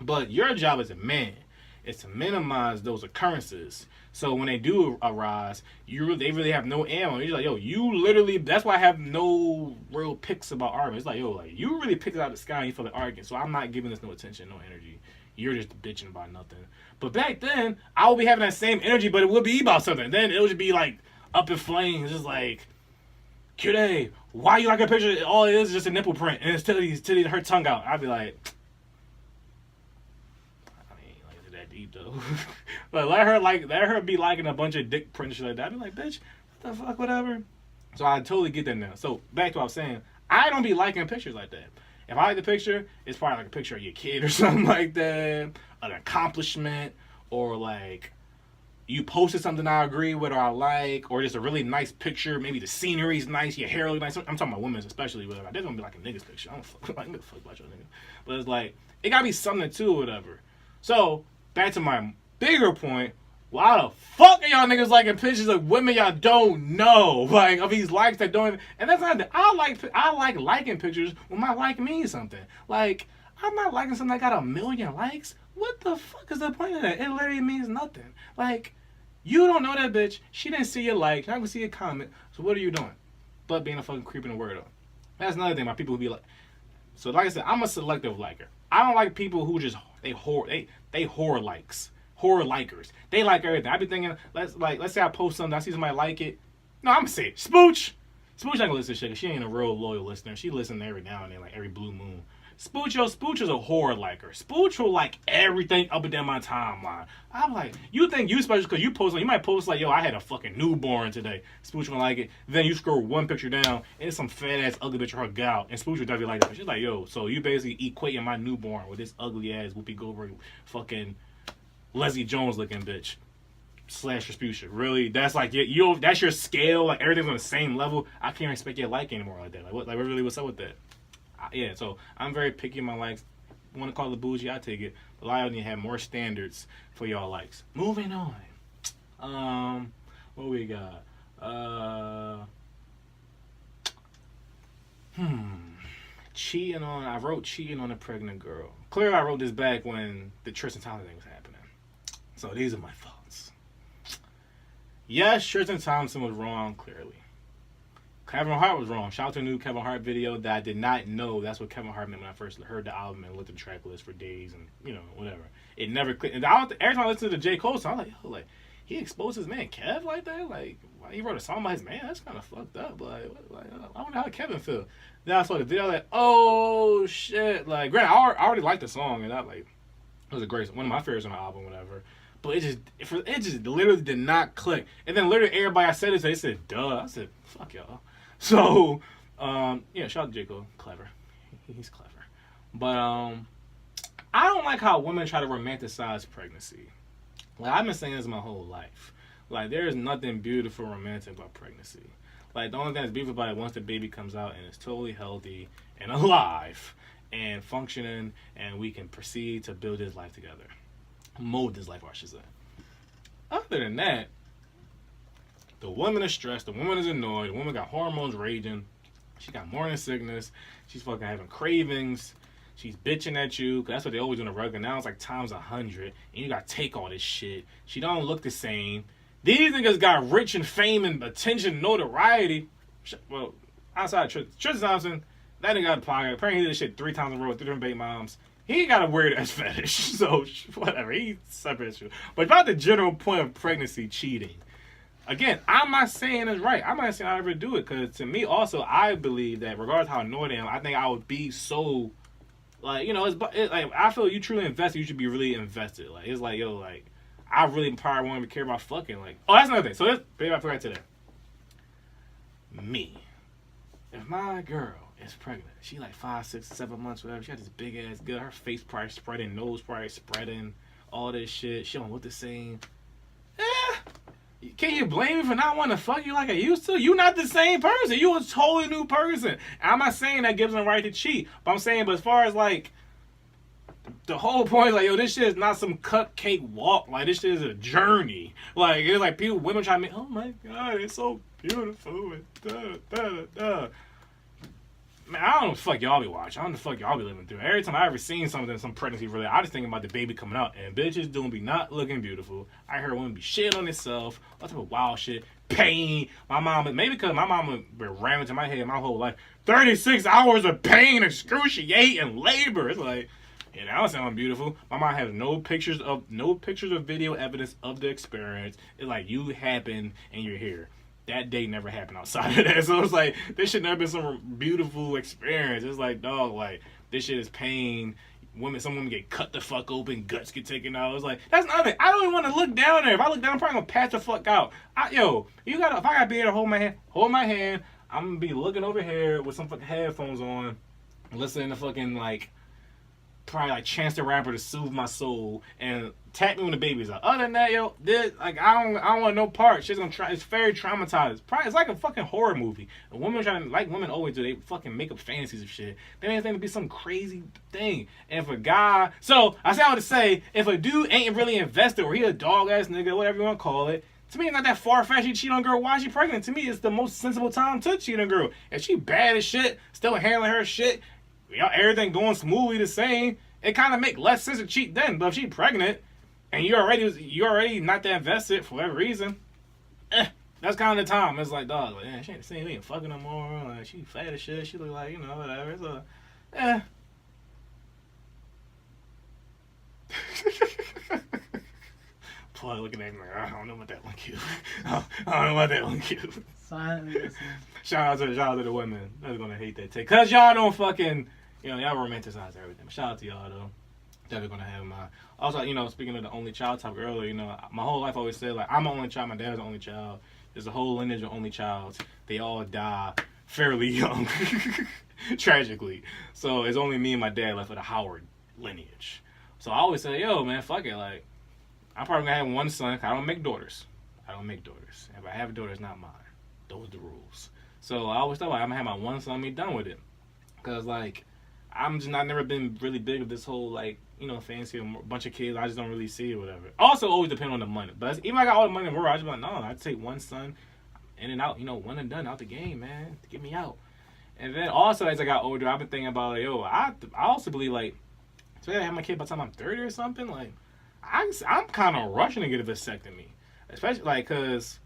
But your job as a man is to minimize those occurrences. So when they do arise, they really have no ammo. You're like, yo, you literally, that's why I have no real picks about arguments. It's like, yo, like, you really picked it out of the sky and you feel like arguing. So I'm not giving this no attention, no energy. you're just bitching about nothing. But back then, I would be having that same energy, but it would be about something. Then it would be like up in flames, just like, Q-Day, why you like a picture? All it is just a nipple print, and it's titties, her tongue out. I'd be like, I mean, like, is it that deep though? But let her be liking a bunch of dick prints like that. I'd be like, bitch, what the fuck, whatever. So I totally get that now. So back to what I was saying, I don't be liking pictures like that. If I like the picture, it's probably like a picture of your kid or something like that, an accomplishment, or like you posted something I agree with or I like, or just a really nice picture. Maybe the scenery's nice, your hair looks nice. I'm talking about women's especially, but I don't be like a nigga's picture. I don't fuck, like, nigga fuck about your nigga. But it's like, it gotta be something too or whatever. So, back to my bigger point, why the fuck are y'all niggas liking pictures of women y'all don't know? Like, of these likes that don't even, and that's not, I like liking pictures when my like means something. Like, I'm not liking something that got 1 million likes. What the fuck is the point of that? It literally means nothing. Like, you don't know that bitch. She didn't see your like. She's not gonna see your comment. So what are you doing? But being a fucking creep and a weirdo. That's another thing. My people who be like. So like I said, I'm a selective liker. I don't like people who just they whore likes, whore likers. They like everything. I be thinking, let's say I post something, I see somebody like it. No, I'm gonna say it. Spooch not gonna listen to shit. 'Cause she ain't a real loyal listener. She listens every now and then, like every blue moon. Spooch is a whore liker. Spooch will like everything up and down my timeline. I'm like, you think you special because you post, you might post like, yo, I had a fucking newborn today. Spooch will like it. Then you scroll one picture down, and it's some fat ass ugly bitch or her gal, and Spooch will definitely like that. She's like, yo, so you basically equating my newborn with this ugly ass Whoopi Goldberg fucking Leslie Jones looking bitch. Slash Respucia. Really? That's like you. That's your scale. Like everything's on the same level. I can't expect your like anymore like that. Like what? Like really? What's up with that? Yeah, so I'm very picky in my likes. Want to call it bougie? I take it. But I need to have more standards for y'all likes. Moving on. What we got? Cheating on. I wrote cheating on a pregnant girl. Clearly, I wrote this back when the Tristan Thompson thing was happening. So these are my thoughts. Yes, Tristan Thompson was wrong. Clearly. Kevin Hart was wrong. Shout out to a new Kevin Hart video that I did not know that's what Kevin Hart meant when I first heard the album and looked at the track list for days and, you know, whatever. It never clicked. And every time I listen to the J. Cole song, I'm like, yo, like, he exposed his man Kev like that? Like, why he wrote a song about his man? That's kind of fucked up. Like, I wonder how Kevin feel. Then I saw the video, like, oh, shit. Like, granted, I already liked the song, and I, like, it was a great, one of my favorites on the album, whatever. But it just literally did not click. And then literally everybody I said it, they said, duh. I said, fuck y'all. So, yeah, shout out to J. Cole. Clever. He's clever. But, I don't like how women try to romanticize pregnancy. Like, I've been saying this my whole life. Like, there is nothing beautiful or romantic about pregnancy. Like, the only thing that's beautiful about it once the baby comes out and it's totally healthy and alive and functioning and we can proceed to build this life together. Mold this life, I should say. Other than that, the woman is stressed, the woman is annoyed, the woman got hormones raging, she got morning sickness, she's fucking having cravings, she's bitching at you, because that's what they always do in a rug, and now it's like times 100, and you gotta take all this shit. She don't look the same. These niggas got rich and fame and attention, notoriety. Well, outside of Tristan Thompson, that nigga got a pocket. Apparently he did this shit 3 times in a row with 3 different baby moms. He ain't got a weird ass fetish, so whatever, he's separate issue. But about the general point of pregnancy cheating, again, I'm not saying it's right. I'm not saying I ever do it, because to me also, I believe that regardless of how annoyed I am, I think I would be so, like, you know, like, I feel you truly invested, you should be really invested. Like, it's like, yo, like, I really probably won't even care about fucking, like, oh, that's another thing. So, baby, I forgot today. Me. If my girl is pregnant, she like 5, 6, 7 months, whatever, she got this big ass gut, her face probably spreading, nose probably spreading, all this shit, she don't look the same. Can you blame me for not wanting to fuck you like I used to? You not the same person. You a totally new person. I'm not saying that gives them the right to cheat, but I'm saying, but as far as like, the whole point is like, yo, this shit is not some cupcake walk. Like, this shit is a journey. Like, it's like people, women try to make, oh my God, it's so beautiful. And da, da, da, da. Man, I don't know what the fuck y'all be watching. I don't know what the fuck y'all be living through. Every time I ever seen something, some pregnancy related, I just think about the baby coming out, and bitches doing be not looking beautiful. I heard women be shitting on themselves, all type of wild shit, pain. My mom, maybe because my mom been ramming to my head my whole life, 36 hours of pain, excruciating labor. It's like, And I don't sound beautiful. My mom has no pictures of video evidence of the experience. It's like you happen and you're here. That day never happened outside of that. So it's like this should never been some beautiful experience. It's like, dog, like this shit is pain. Some women get cut the fuck open, guts get taken out. It's like that's nothing. I don't even want to look down there. If I look down, I'm probably gonna pass the fuck out. If I gotta be able to hold my hand, I'm gonna be looking over here with some fucking headphones on, listening to fucking like probably like Chance the Rapper to soothe my soul and tap me when the baby's out. Other than that, I don't want no part. She's gonna try. It's very traumatized. Probably it's like a fucking horror movie. A woman trying to, like women always do, they fucking make up fantasies of shit. They ain't think to be some crazy thing. And if a guy, so I say all to say, if a dude ain't really invested or he a dog ass nigga, whatever you want to call it. To me, it's not that far-fetched. You cheat on a girl while she pregnant. To me, it's the most sensible time to cheat on a girl. If she bad as shit, still handling her shit, everything going smoothly the same, it kind of make less sense to cheat then. But if she pregnant and you already not that invested for whatever reason, that's kind of the time. It's like, dog, like, she ain't the same. We ain't fucking no more. Like, she fat as shit. She look like, whatever. So, Plug looking at me like, I don't know about that one cute. I don't know about that one cute. Silently listening. Shout out to the women that's gonna hate that take, cause y'all don't fucking, y'all romanticize everything. Shout out to y'all though. Definitely gonna have my. Also, speaking of the only child topic earlier, my whole life I always said like I'm the only child. My dad's the only child. There's a whole lineage of only childs. They all die fairly young, tragically. So it's only me and my dad left with a Howard lineage. So I always say, yo man, fuck it, like. I'm probably gonna have one son. I don't make daughters. If I have a daughter, it's not mine. Those are the rules. So I always thought like, I'm gonna have my one son and be done with it. Cause like I've never been really big of this whole like fancy a bunch of kids. I just don't really see it, whatever. Also, always depend on the money. But even if I got all the money in the world, I just be like, no, I'd take one son, in and out. One and done out the game, man. To get me out. And then also as I got older, I've been thinking about like, I also believe like, especially if I have my kid by the time I'm 30 or something, like. I'm kind of rushing to get a vasectomy, especially like because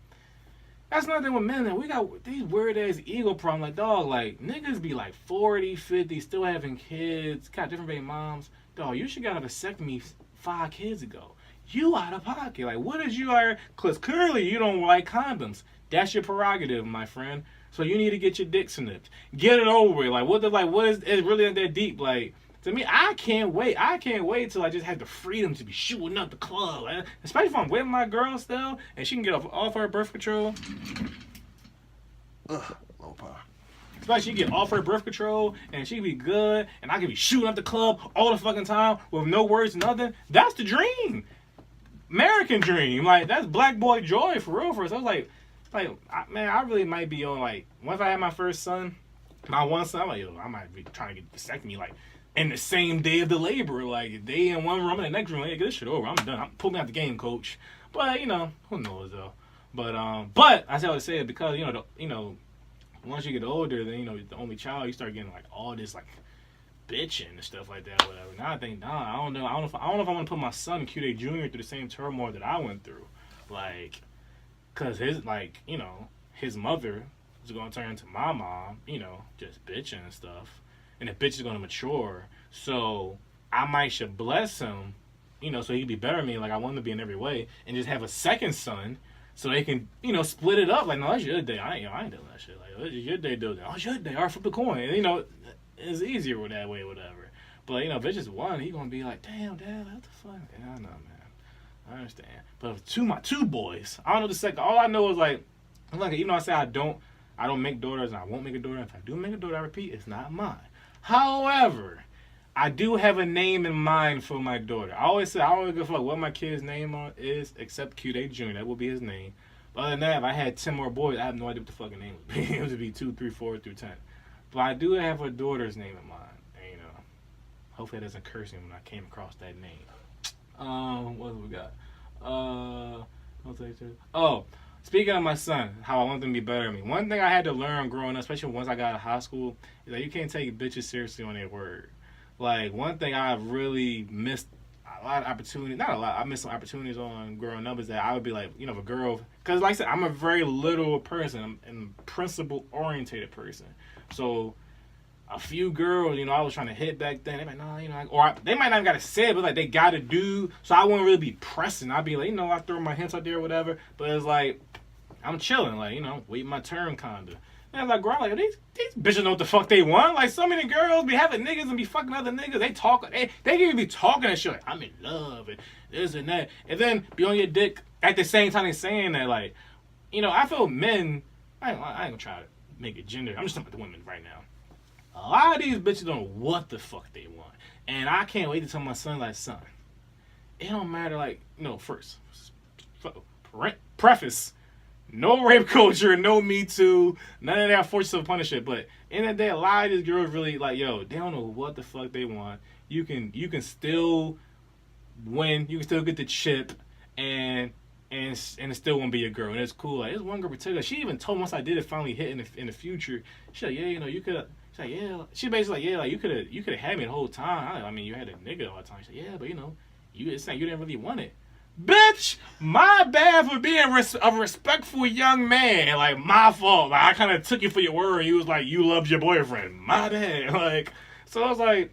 that's another thing with men. That we got these weird ass ego problems. Like dog, like niggas be like 40, 50, still having kids, got different baby moms. Dog, you should got a vasectomy 5 kids ago. You out of pocket. Like what is you are? Because clearly you don't like condoms. That's your prerogative, my friend. So you need to get your dick snipped. Get it over with. Like what is it really not that deep? Like. To me, I can't wait. I can't wait till I just have the freedom to be shooting up the club. Especially if I'm with my girl still, and she can get off her birth control. Low power. Especially she get off her birth control, and she be good, and I can be shooting up the club all the fucking time with no words, nothing. That's the dream. American dream. Like, that's black boy joy for real for us. I was man, I really might be on, like, once I have my first son, my one son, I'm like, I might be trying to get vasectomy, like, in the same day of the labor, like they in one room and the next room, hey, get this shit over. I'm done. I'm pulling out the game, coach. But who knows though. But I say what I say because once you get older, then the only child, you start getting like all this like bitching and stuff like that, whatever. Now I think, I don't know if I want to put my son QD Jr. through the same turmoil that I went through, like, cause his his mother is gonna turn into my mom, just bitching and stuff. And the bitch is gonna mature, so I might should bless him, so he can be better than me. Like I want him to be in every way, and just have a second son, so they can, split it up. Like no, that's your day. I ain't doing that shit. Like it's your day, do that. Oh, it's your day. All right, flip the coin. And, it's easier with that way, whatever. But if it's just one, he gonna be like, damn, dad, what the fuck? Yeah, I know, man. I understand. But my two boys, I don't know the second. All I know is like, I say I don't make daughters, and I won't make a daughter. If I do make a daughter, I repeat, it's not mine. However, I do have a name in mind for my daughter. I always say I don't give a fuck what my kid's name is, except QD Jr. That will be his name. But other than that, if I had 10 more boys, I have no idea what the fucking name would be. It would be 2, 3, 4 through 10. But I do have a daughter's name in mind. And, hopefully that doesn't curse him when I came across that name. What have we got? Speaking of my son, how I want them to be better than me. One thing I had to learn growing up, especially once I got out of high school, is that you can't take bitches seriously on their word. Like, one thing I really missed a lot of opportunities, not a lot, I missed some opportunities on growing up is that I would be like, if a girl, because like I said, I'm a very literal person. I'm a principle-orientated person. So a few girls, I was trying to hit back then. They might not, they might not even gotta say it, but like they gotta do. So I wouldn't really be pressing. I'd be like, I throw my hints out there or whatever. But it's like I'm chilling, like waiting my turn, kinda. And I'm like, girl, like these bitches know what the fuck they want. Like so many girls be having niggas and be fucking other niggas. They talk, they can even be talking and shit. Like I'm in love and this and that, and then be on your dick at the same time they saying that. Like, I feel men. I ain't gonna try to make it gender. I'm just talking about the women right now. A lot of these bitches don't know what the fuck they want. And I can't wait to tell my son, like, son, it don't matter, like, first, preface, no rape culture, no Me Too, none of that forces of punish it. But in the day, a lot of these girls really, like, they don't know what the fuck they want. You can still win. You can still get the chip. And it still won't be a girl. And it's cool. Like, there's one girl in particular. She even told me once I did it finally hit in the future. She's like, yeah, you could have. She's like, yeah. She basically like, yeah, like you could have had me the whole time. I mean, you had a nigga all the time. She's like, yeah, but it's not, you didn't really want it. Bitch, my bad for being a respectful young man. Like, my fault. Like, I kind of took you for your word. You was like, you loved your boyfriend. My bad. Like, so I was like,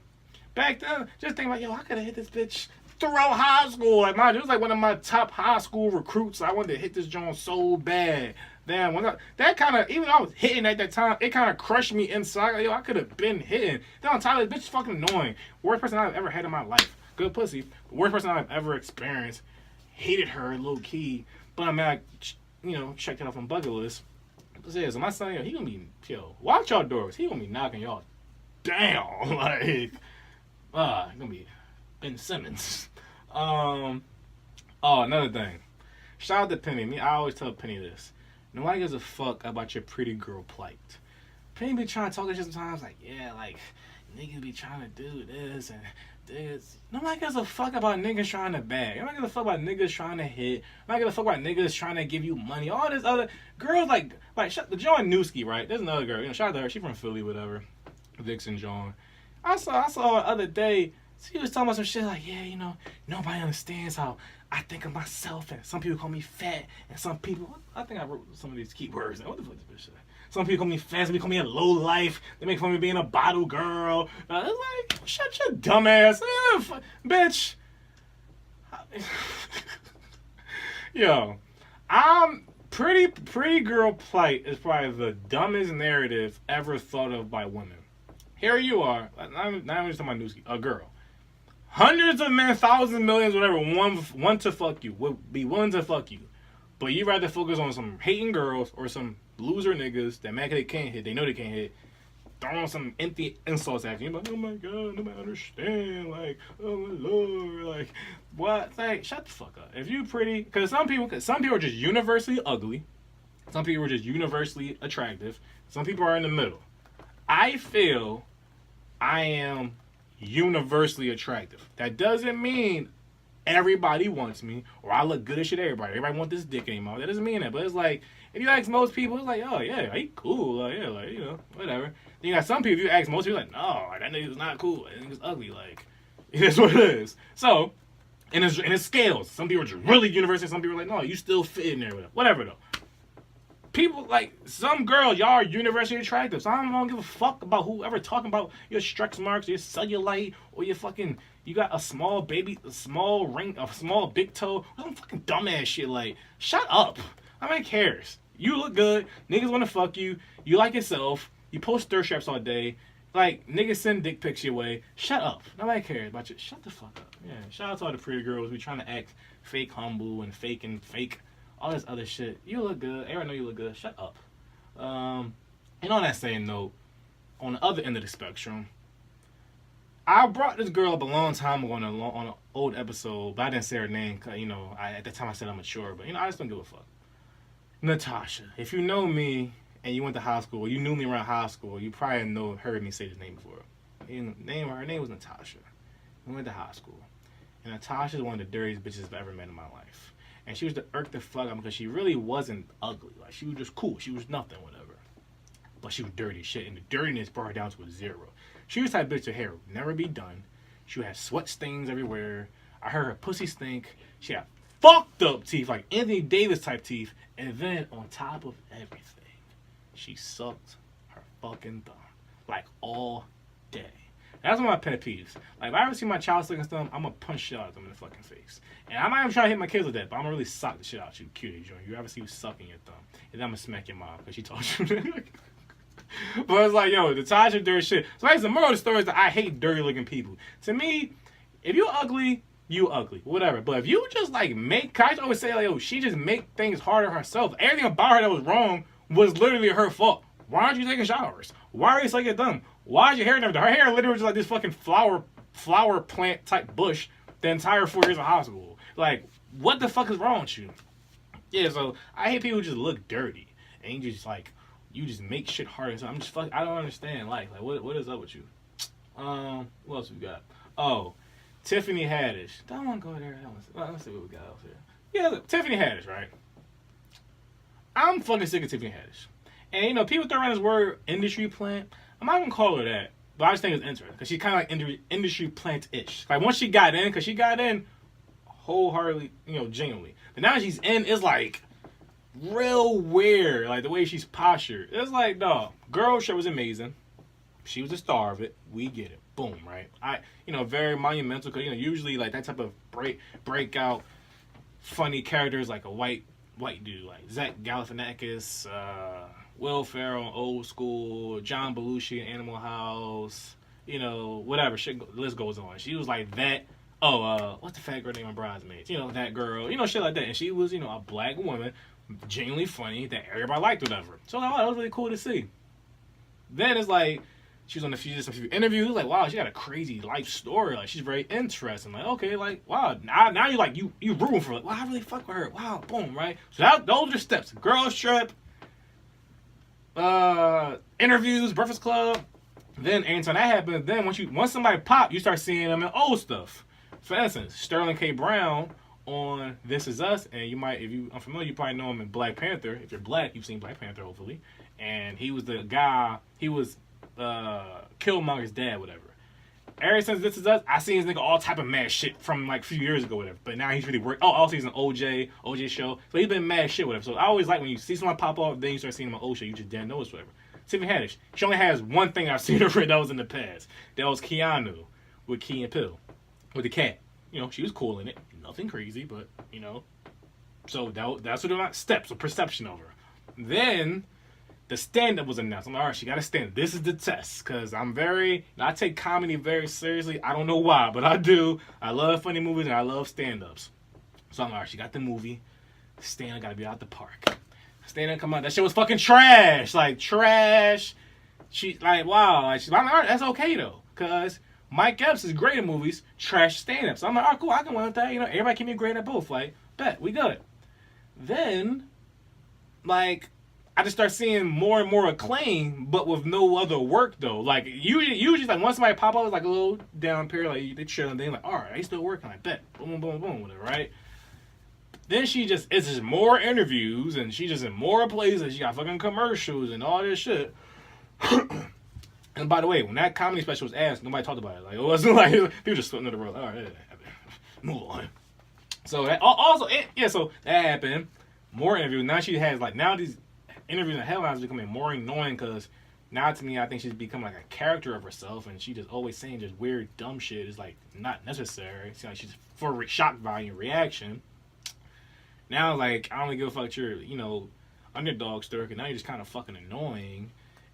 back then, just thinking like, I could have hit this bitch throughout high school. Like, it was like one of my top high school recruits. I wanted to hit this joint so bad. Damn, that kind of, even though I was hitting at that time, it kind of crushed me inside. Like, I could have been hitting. Then on top of this, bitch is fucking annoying. Worst person I've ever had in my life. Good pussy. Worst person I've ever experienced. Hated her, low key. But I mean, I checked it off on bucket list. So my son, he gonna be, watch y'all doors. He gonna be knocking y'all down. Like, gonna be Ben Simmons. Another thing. Shout out to Penny. I always tell Penny this. Nobody gives a fuck about your pretty girl plight. Penny be trying to talk to you sometimes like, yeah, like, niggas be trying to do this and this. Nobody gives a fuck about niggas trying to bag. Nobody gives a fuck about niggas trying to hit. Nobody gives a fuck about niggas trying to give you money. All this other girls like the Joan Newski, right? There's another girl. Shout out to her. She from Philly, whatever. Vixen Joan. I saw her the other day. She was talking about some shit like, yeah, nobody understands how I think of myself, and some people call me fat, and some people, I think I wrote some of these keywords. What the fuck is this bitch? Some people call me fat, some people call me a low life. They make fun of me being a bottle girl. It's like, shut your dumb ass, bitch. Yo, I'm pretty girl plight is probably the dumbest narrative ever thought of by women. Here you are, not even just talking about Newski, a girl. Hundreds of men, thousands, millions, whatever, want to fuck you, would be willing to fuck you. But you rather focus on some hating girls or some loser niggas that mad they can't hit, they know they can't hit, throwing some empty insults at you. You're like, oh my god, nobody understand, like, oh my lord, like, what? Like, shut the fuck up. If you pretty, because some people are just universally ugly, some people are just universally attractive, some people are in the middle. I feel I am universally attractive. That doesn't mean everybody wants me or I look good as shit. Everybody want this dick anymore. That doesn't mean that. But it's like, if you ask most people, it's like, oh yeah, he cool. Like, yeah, like, whatever. Then you got some people, if you ask most people, like, no, like, that nigga's not cool. That nigga's ugly. Like, it's what it is. So, and it scales. Some people are just really universal. Some people are like, no, you still fit in there. Whatever though. People, like, some girls, y'all are universally attractive. So I don't give a fuck about whoever talking about your stretch marks, your cellulite, or your fucking, you got a small baby, a small ring, a small big toe. Some fucking dumbass shit. Like, shut up. Nobody cares. You look good. Niggas want to fuck you. You like yourself. You post thirst traps all day. Like, niggas send dick pics your way. Shut up. Nobody cares about you. Shut the fuck up. Yeah, shout out to all the pretty girls. We trying to act fake humble and fake all this other shit. You look good. Everyone know you look good. Shut up. And on that same note, on the other end of the spectrum, I brought this girl up a long time ago on an old episode, but I didn't say her name because, at the time I said I'm mature, but, I just don't give a fuck. Natasha. If you know me and you went to high school, you knew me around high school, you probably heard me say this name before. Her name was Natasha. We went to high school. And Natasha is one of the dirtiest bitches I've ever met in my life. And she was to irk the fuck out because she really wasn't ugly. Like, she was just cool. She was nothing, whatever. But she was dirty as shit. And the dirtiness brought her down to a zero. She was the type of bitch her hair would never be done. She would have sweat stains everywhere. I heard her pussy stink. She had fucked up teeth, like Anthony Davis type teeth. And then, on top of everything, she sucked her fucking thumb. like all day. That's one of my pet peeves. Like, if I ever see my child sticking stuff, I'm gonna punch shit out of them in the fucking face. And I'm not even trying to hit my kids with that, but I'm gonna really sock the shit out you, cutie joint. You ever see you sucking your thumb? And then I'm gonna smack your mom because she told you. But it's like, yo, the Tasha dirty shit. So that's the moral of the story is that I hate dirty looking people. To me, if you ugly, you ugly, whatever. But if you just like make, I always say like, yo, she just make things harder herself. Everything about her that was wrong was literally her fault. Why aren't you taking showers? Why are you sucking your thumb? Why is your hair never done? Her hair literally was like this fucking flower plant type bush the entire 4 years of high school. Like, what the fuck is wrong with you? Yeah, so I hate people who just look dirty and you just like, you just make shit harder. So I'm just fuck. I don't understand. Like what is up with you? What else we got? Oh, Tiffany Haddish. Don't want to go there. Let's see what we got out here. Yeah, look, Tiffany Haddish, right? I'm fucking sick of Tiffany Haddish. And you know, people throw around this word industry plant. I'm not gonna call her that, but I just think it's interesting because she's kind of like industry plant-ish. Like once she got in, because she got in wholeheartedly, you know, genuinely. But now she's in, it's like real weird, like the way she's postured. It's like, no, girl show was amazing. She was the star of it. We get it. Boom, right? Very monumental because usually like that type of breakout funny characters like a white dude like Zach Galifianakis, Will Ferrell, Old School, John Belushi in Animal House, whatever shit. List goes on. She was like that. Oh, what's the fat girl name on Bridesmaids? That girl. Shit like that. And she was, a black woman, genuinely funny that everybody liked, whatever. So like, that was really cool to see. Then it's like she was on a few interviews. Like, wow, she got a crazy life story. Like, she's very interesting. Like, okay, like, wow. Now you like you rooting for her. Like, wow, I really fuck with her. Wow, boom, right? So those are steps. Girls trip. Interviews, Breakfast Club. Then anytime that happens, then once somebody pop, you start seeing them in old stuff. For instance, Sterling K. Brown on This Is Us, and you might, if you unfamiliar, you probably know him in Black Panther. If you're black, you've seen Black Panther, hopefully. And he was the guy. He was Killmonger's dad, whatever. Ever since This Is Us, I seen this nigga all type of mad shit from like a few years ago, whatever. But now he's really worked. Oh, also he's an OJ show. So he's been mad shit, whatever. So I always like when you see someone pop off, then you start seeing him on old show. You just didn't notice, whatever. Tiffany Haddish. She only has one thing I've seen her for that was in the past. That was Keanu with Key and Peele. With the cat. She was cool in it. Nothing crazy, but, So that's what about steps of perception of her. Then the stand-up was announced. I'm like, all right, she got to stand. This is the test. Because I take comedy very seriously. I don't know why, but I do. I love funny movies and I love stand-ups. So I'm like, all right, she got the movie. Stand-up got to be out the park. Stand-up come out. That shit was fucking trash. Like, trash. She, like, wow. Like, I'm like, all right, that's okay, though. Because Mike Epps is great at movies, trash stand-up. So I'm like, all right, cool, I can win with that. Everybody can be great at both. Like, bet, we good. Then, like, I just start seeing more and more acclaim, but with no other work, though. Like, usually like, once somebody pop up, it's like a little down period, like, they chill, and then like, all right, they still working, like, bet. Boom, boom, boom, whatever, right? Then it's just more interviews, and she's just in more places. She got fucking commercials and all this shit. And by the way, when that comedy special was asked, nobody talked about it. Like, it wasn't like people just slipping in the road. All right, move on. So that also, so that happened. More interviews. Now she has now these interviews and headlines becoming more annoying because now to me I think she's become like a character of herself, and she just always saying just weird dumb shit is like not necessary. It's like she's for shock value reaction. Now like I don't give a fuck your underdog story, because now you're just kind of fucking annoying.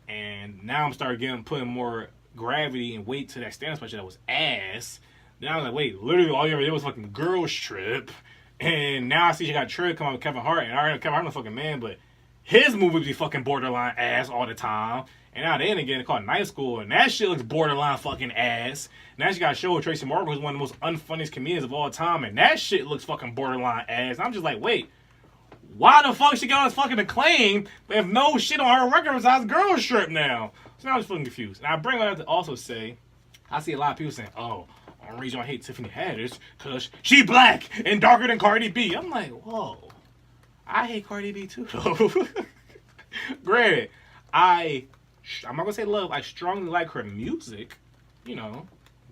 And now I'm putting more gravity and weight to that stand-up special that was ass. Now I'm like, wait, literally all you ever did was fucking Girls Trip. And now I see she got a trip come out with Kevin Hart. And I already know Kevin Hart's a fucking man, but his movies be fucking borderline ass all the time. And now they again called Night School, and that shit looks borderline fucking ass. Now she got a show with Tracy Morgan, who's one of the most unfunniest comedians of all time, and that shit looks fucking borderline ass. And I'm just like, wait. Why the fuck she got all this fucking acclaim if no shit on her record besides Girls Trip now? So now I'm just fucking confused. And I bring that up to also say, I see a lot of people saying, oh, the only reason I hate Tiffany Haddish because she black and darker than Cardi B. I'm like, whoa. I hate Cardi B too, though. Granted, I'm not going to say love. I strongly like her music.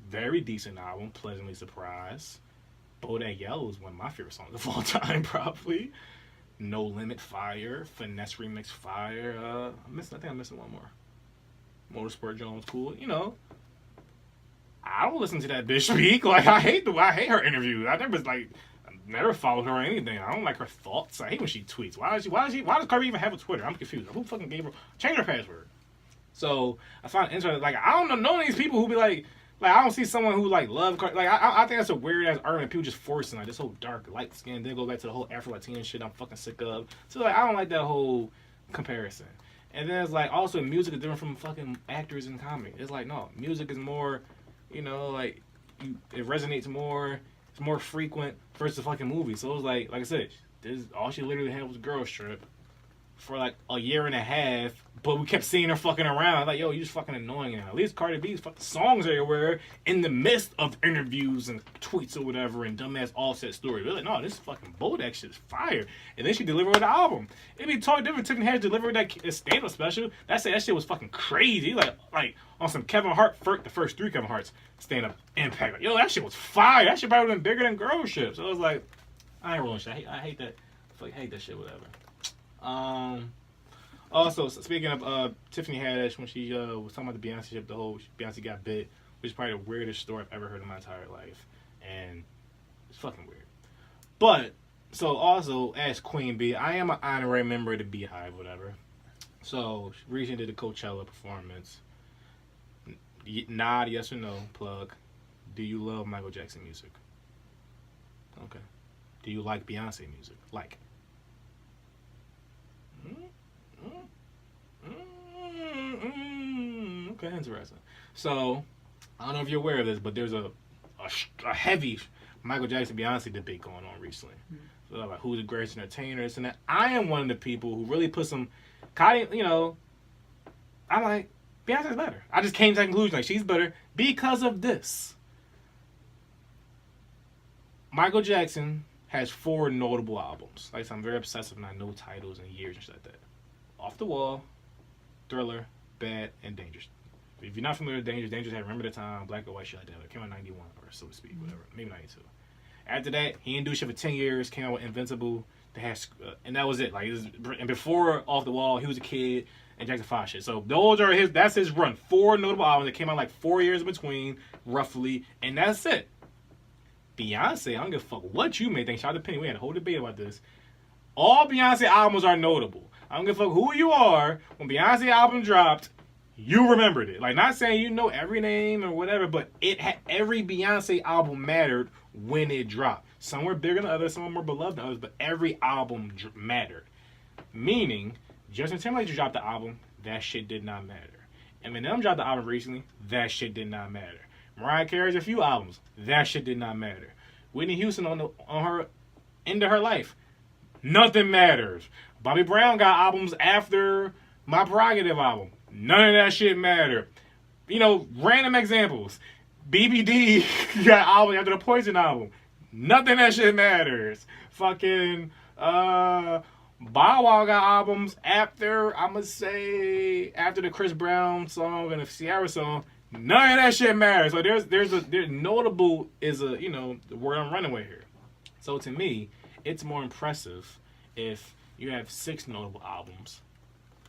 Very decent album. Pleasantly surprised. Bodak Yellow is one of my favorite songs of all time, probably. No Limit, fire. Finesse remix, fire. I think I'm missing one more. Motorsport Jones, cool. You know, I don't listen to that bitch speak. Like, I hate her interviews. I never followed her or anything. I don't like her thoughts. I hate when she tweets. Why does Cardi even have a Twitter? I'm confused. Who fucking gave her? Change her password. So I find it interesting. Like, I don't know none of these people who be like I don't see someone who like love Cardi. Like, I think that's a weird ass argument. People just forcing like this whole dark light skin. Then go back to the whole Afro Latina shit. I'm fucking sick of. So like, I don't like that whole comparison. And then it's like also music is different from fucking actors in comedy. It's like no, music is more, you know, like it resonates more. It's more frequent versus fucking movies. So it was like I said, this all she literally had was a girl strip for like a year and a half. But we kept seeing her fucking around. Like, yo, you just fucking annoying now. At least Cardi B's fucking songs everywhere in the midst of interviews and tweets or whatever and dumbass Offset stories. We're like, no, this is fucking Bodak shit is fire. And then she delivered the album. It'd be totally different. Tiffany Haddish delivered that stand-up special. That shit was fucking crazy. Like on some Kevin Hart, the first 3 Kevin Hart's stand-up impact. Like, yo, that shit was fire. That shit probably been bigger than Girl Ship. So I was like, I ain't rolling shit. I hate that. I hate that shit, whatever. Also, speaking of Tiffany Haddish, when she was talking about the Beyonce ship, the whole Beyonce got bit, which is probably the weirdest story I've ever heard in my entire life. And it's fucking weird. But, so also, as Queen Bee, I am an honorary member of the Beehive, whatever. So, she recently did a Coachella performance. Nod, yes or no, plug. Do you love Michael Jackson music? Okay. Do you like Beyonce music? Like. Okay, interesting. So, I don't know if you're aware of this, but there's a heavy Michael Jackson Beyonce debate going on recently. So, like, who's the greatest entertainer? And that I am one of the people who really put some, you know, I'm like, Beyonce's better. I just came to that conclusion, like, she's better because of this. Michael Jackson has 4 notable albums. Like, I'm very obsessive and I know titles and years and shit like that. Off the Wall, Thriller, Bad, and Dangerous. If you're not familiar with Dangerous had Remember the Time, Black or White shit like that. It came out in 91 or so to speak, whatever. Maybe 92. After that, he didn't do shit for 10 years, came out with Invincible, and that was it. Like, and before Off the Wall, he was a kid, and Jackson 5 shit. So those are that's his run. 4 notable albums that came out like 4 years in between, roughly, and that's it. Beyonce, I don't give a fuck what you may think. Shout out to Penny, we had a whole debate about this. All Beyonce albums are notable. I don't give a fuck who you are. When Beyonce album dropped, you remembered it. Like, not saying you know every name or whatever, but every Beyonce album mattered when it dropped. Some were bigger than others, some were more beloved than others, but every album mattered. Meaning, Justin Timberlake dropped the album, that shit did not matter. Eminem dropped the album recently, that shit did not matter. Mariah Carey's a few albums, that shit did not matter. Whitney Houston on her end of her life, nothing matters. Bobby Brown got albums after My Prerogative album. None of that shit mattered. You know, random examples. BBD got album after the Poison album. Nothing that shit matters. Fucking Bow Wow got albums after, I'ma say, after the Chris Brown song and the Ciara song. None of that shit matters. So there's notable is a, you know, the word I'm running with here. So to me, it's more impressive if you have 6 notable albums,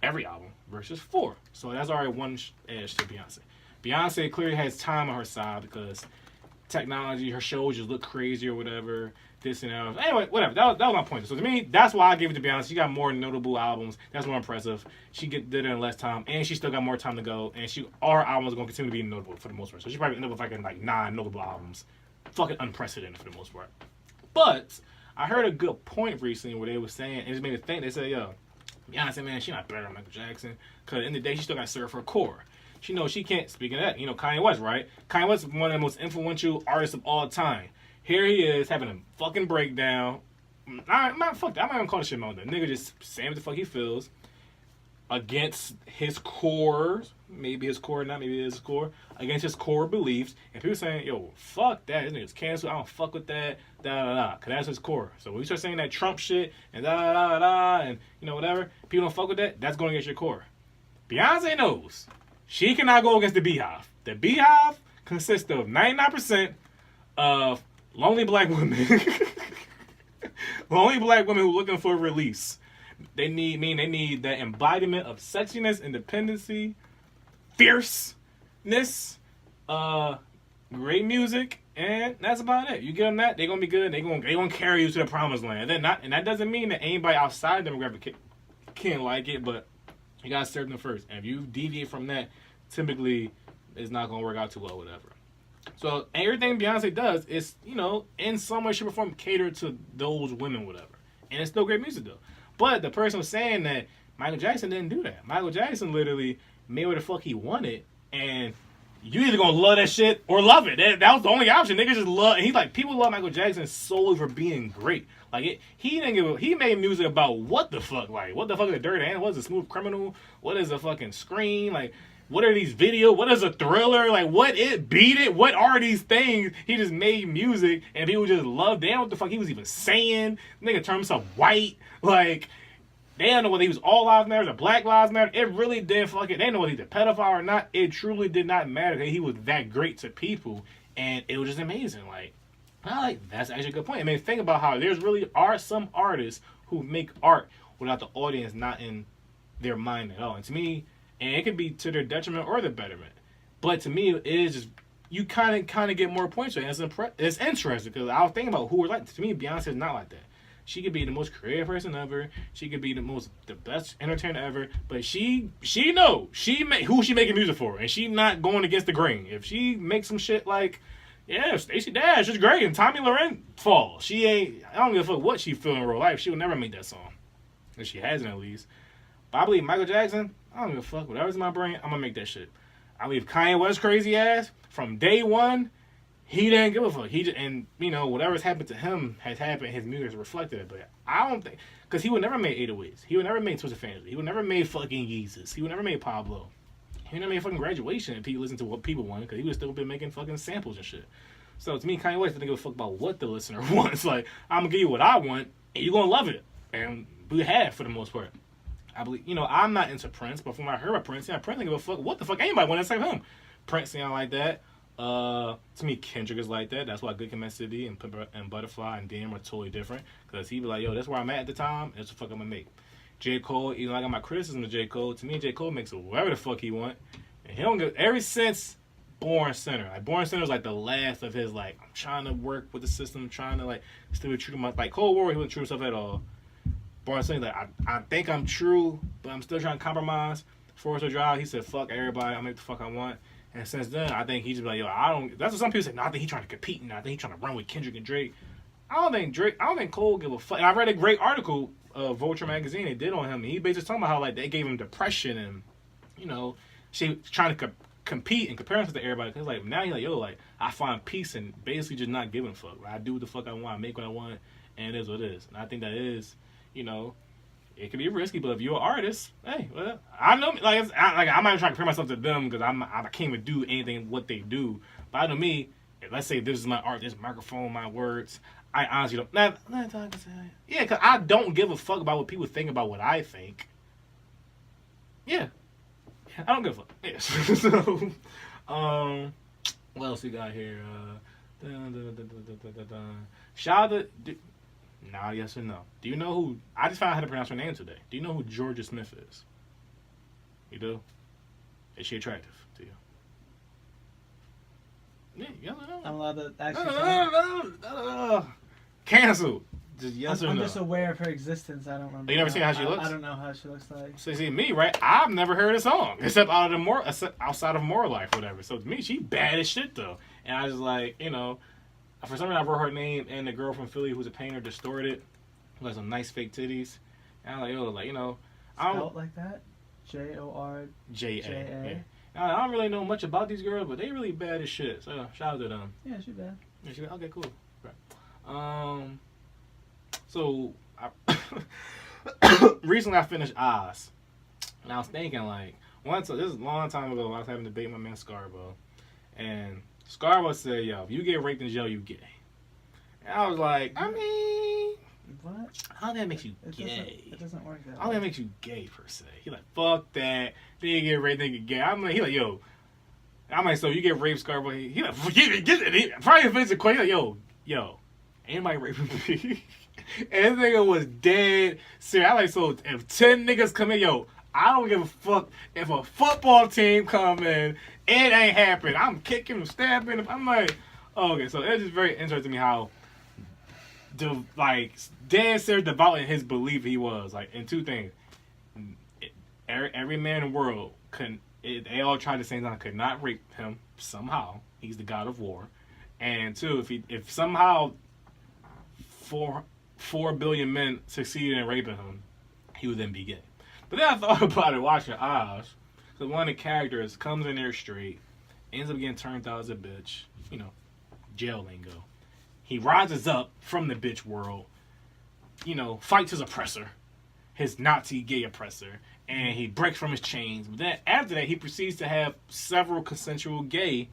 every album, versus 4. So that's already one edge to Beyonce. Beyonce clearly has time on her side because technology, her shows just look crazy or whatever, this and that. Anyway, whatever. That was my point. So to me, that's why I gave it to Beyonce. She got more notable albums. That's more impressive. She did it in less time, and she still got more time to go. And all her albums are going to continue to be notable for the most part. So she probably end up with like 9 notable albums. Fucking unprecedented for the most part. But I heard a good point recently where they were saying, and it just made me think, they said, yo, Beyonce, man, she not better than Michael Jackson. Because at the end of the day, she still got to serve her core. She knows she can't, speaking of that, you know, Kanye West, right? Kanye West is one of the most influential artists of all time. Here he is having a fucking breakdown. Fuck that. I'm not even calling shit meltdown. Nigga just saying what the fuck he feels against his core, maybe his core, not maybe his core, against his core beliefs. And people saying, yo, fuck that. This nigga's canceled. I don't fuck with that. Because that's his core. So when you start saying that Trump shit and and, you know, whatever, people don't fuck with that, that's going against your core. Beyonce knows she cannot go against the Beehive. The Beehive consists of 99% of lonely black women. Lonely black women who are looking for release. They need that embodiment of sexiness, independency, fierceness, great music, and that's about it. You give them that, they're gonna be good. They gonna carry you to the promised land. And that doesn't mean that anybody outside the demographic can't like it, but you gotta serve them first. And if you deviate from that, typically it's not gonna work out too well, whatever. So everything Beyonce does is, in some way, shape, or form, cater to those women, whatever. And it's still great music though. But the person was saying that Michael Jackson didn't do that. Michael Jackson literally made what the fuck he wanted, and you either gonna love that shit or love it. That was the only option. Niggas just love. And he's like, people love Michael Jackson solely for being great. Like he didn't give a, he made music about what the fuck, like what the fuck is a dirty animal? What is a smooth criminal? What is a fucking scream? Like what are these videos? What is a thriller? Like what it beat it? What are these things? He just made music and people just loved. Damn, what the fuck he was even saying? Nigga turned himself white. Like they don't know whether he was all lives matter or black lives matter. It really did fucking. They didn't know whether he's a pedophile or not. It truly did not matter that he was that great to people, and it was just amazing. Like that's actually a good point. I mean, think about how there's really are some artists who make art without the audience not in their mind at all. And to me, and it could be to their detriment or their betterment. But to me, it is just you kind of get more points with it. It's interesting because I was thinking about who was like. To me, Beyonce is not like that. She could be the most creative person ever. She could be the best entertainer ever. But she know who she making music for, and she not going against the grain. If she makes some shit like, yeah, Stacey Dash is great, and Tommy Loren falls. She ain't. I don't give a fuck what she feel in real life. She would never make that song, if she hasn't at least. But I believe Michael Jackson. I don't give a fuck. Whatever's in my brain, I'm gonna make that shit. I believe Kanye West crazy ass from day one. He didn't give a fuck. He just, and whatever's happened to him has happened. His music has reflected it. But I don't think, because he would never make 808s. He would never make Twisted Fantasy. He would never make fucking Yeezus. He would never make Pablo. He would never make fucking Graduation if he listened to what people wanted, because he would still been making fucking samples and shit. So to me, Kanye West didn't give a fuck about what the listener wants. Like, I'm gonna give you what I want, and you're gonna love it. And we have for the most part. I believe, I'm not into Prince, but from what I heard about Prince, Prince didn't give a fuck what the fuck anybody wanted to say him. Prince sound like that. To me, Kendrick is like that. That's why Good Kid, City and Butterfly and Damn are totally different. Because he be like, yo, that's where I'm at the time. That's the fuck I'm gonna make. J. Cole, even though I got my criticism of J. Cole, to me, J. Cole makes whatever the fuck he want. And he don't give, ever since Born Center. Like, Born Center was like the last of his, like, I'm trying to work with the system, trying to, like, still be true to my, like, Cold War, he wasn't true to himself at all. Born Center, like, I think I'm true, but I'm still trying to compromise. Forest or Drive, he said, fuck everybody, I'll make the fuck I want. And since then, I think he's just like, yo, I don't. That's what some people say. No, I think he's trying to compete, and I think he's trying to run with Kendrick and Drake. I don't think Cole give a fuck. And I read a great article, Vulture magazine, they did on him. And he basically talking about how like they gave him depression and, she trying to compete and compare himself to everybody. Cause like now he's like, yo, like I find peace in basically just not giving a fuck. Like, I do what the fuck I want, I make what I want, and it is what it is. And I think that is, it can be risky, but if you're an artist, hey, well, I know, I'm not even trying to compare myself to them because I can't even do anything what they do. But I know me, if let's say this is my art, this microphone, my words, I honestly don't. Yeah, because I don't give a fuck about what people think about what I think. Yeah, I don't give a fuck. Yes. So, what else we got here? Shout out to. Nah, yes or no. Do you know who... I just found out how to pronounce her name today. Do you know who Georgia Smith is? You do? Is she attractive to you? Yeah, yes or no? I'm allowed to actually. No. Cancel. Just yes or no. I'm just aware of her existence. I don't remember. You never seen how she looks? I don't know how she looks like. So see, me, right? I've never heard a song except outside of More Life, whatever. So to me, she bad as shit though. And I just like, for some reason, I wrote her name and the girl from Philly who's a painter distorted, who has some nice fake titties. And I'm like, I don't spelled like that. Jorja. Yeah. I don't really know much about these girls, but they really bad as shit. So shout out to them. Yeah, she's bad. Yeah, she's bad. Okay, cool. Right. So recently I finished Oz, and I was thinking like this is a long time ago. I was having a debate with my man Scarborough, and Scarborough said, yo, if you get raped in jail, you gay. And I was like, I mean, what? How that makes you gay? It doesn't work that way. How that makes you gay, per se? He like, fuck that. Then you get raped, then you get gay. He like, yo. I'm like, so you get raped, Scarborough? He like, get it. Probably offensive question. He like, yo, anybody raping me? And this nigga was dead serious. I like, so if 10 niggas come in, yo, I don't give a fuck if a football team come in, it ain't happening. I'm kicking him, stabbing him. I'm like, oh, okay. So it's just very interesting to me how, dead serious devout in his belief he was. Like, in two things. Every man in the world they all tried to say that I could not rape him somehow. He's the god of war. And two, if somehow 4 billion men succeeded in raping him, he would then be gay. But then I thought about it watching Oz, because one of the characters comes in there straight, ends up getting turned out as a bitch, jail lingo. He rises up from the bitch world, fights his oppressor, his Nazi gay oppressor, and he breaks from his chains. But then after that, he proceeds to have several consensual gay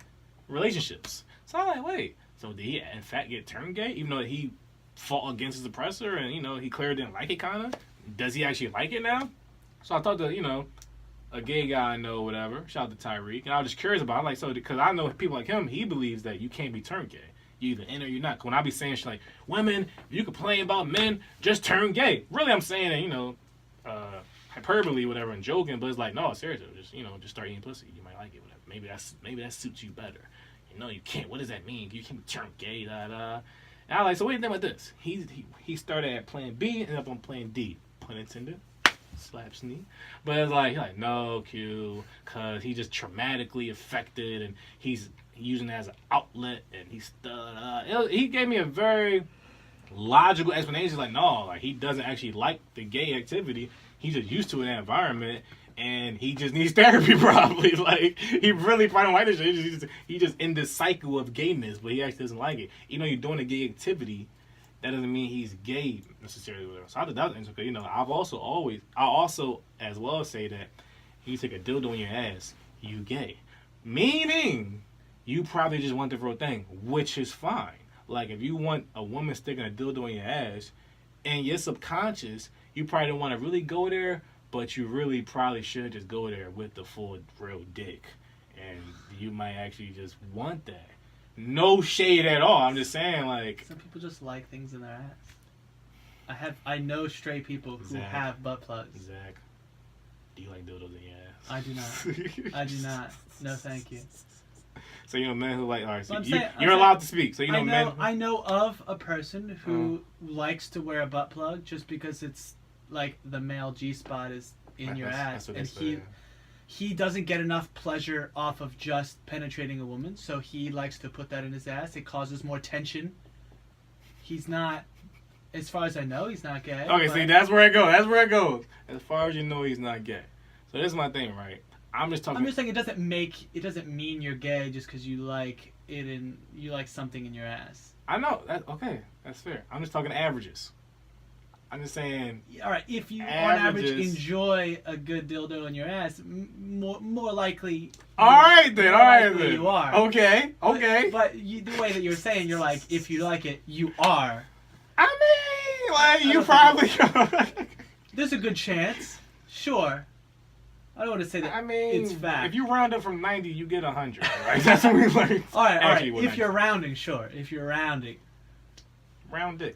relationships. So I'm like, wait, so did he in fact get turned gay, even though he fought against his oppressor and, he clearly didn't like it, kind of? Does he actually like it now? So I thought that, a gay guy I know, whatever, shout out to Tyreek, and I was just curious about it. I'm like, so, because I know people like him, he believes that you can't be turned gay. You either in or you're not. When I be saying shit like, women, if you complain about men, just turn gay. Really, I'm saying that, hyperbole, whatever, and joking, but it's like, no, seriously, just start eating pussy. You might like it, whatever. Maybe that suits you better. You can't. What does that mean? You can't turn gay, da da. And I was like, so what do you think about this? He started at plan B, ended up on plan D. Pun intended. Slaps knee. But it's like, no, Q, because he's just traumatically affected, and he's using it as an outlet, and he gave me a very logical explanation. Like, no, he doesn't actually like the gay activity. He's just used to an environment, and he just needs therapy, probably. Like, he really probably don't like this shit. He's just in this cycle of gayness, but he actually doesn't like it. Even though you're doing a gay activity, that doesn't mean he's gay necessarily. So I thought that was interesting. I also as well say that you take a dildo in your ass, you gay. Meaning, you probably just want the real thing, which is fine. Like, if you want a woman sticking a dildo in your ass, and your subconscious, you probably don't want to really go there, but you really probably should just go there with the full real dick. And you might actually just want that. No shade at all. I'm just saying, like, some people just like things in their ass. I know straight people who have butt plugs. Zach, do you like dildos in your ass? I do not. I do not. No, thank you. So men who like, all right, so you're allowed to speak. So men. I know of a person who likes to wear a butt plug just because it's like the male G spot is in your ass, and he doesn't get enough pleasure off of just penetrating a woman, so he likes to put that in his ass. It causes more tension. He's not, as far as I know, he's not gay. Okay, see, that's where it goes. As far as you know, he's not gay. So this is my thing, right? I'm just saying it doesn't mean you're gay just because you like it and you like something in your ass. I know. Okay, that's fair. I'm just talking averages. I'm just saying. All right, if you on average enjoy a good dildo in your ass, more likely. All right then. You are. Okay. But the way that you're saying, you're like, if you like it, you are. I mean, you probably. There's a good chance. Sure. I don't want to say that. It's fact. If you round up from 90, you get 100. Right? That's what we learned. All right. If you're rounding, sure. If you're rounding. Round dick.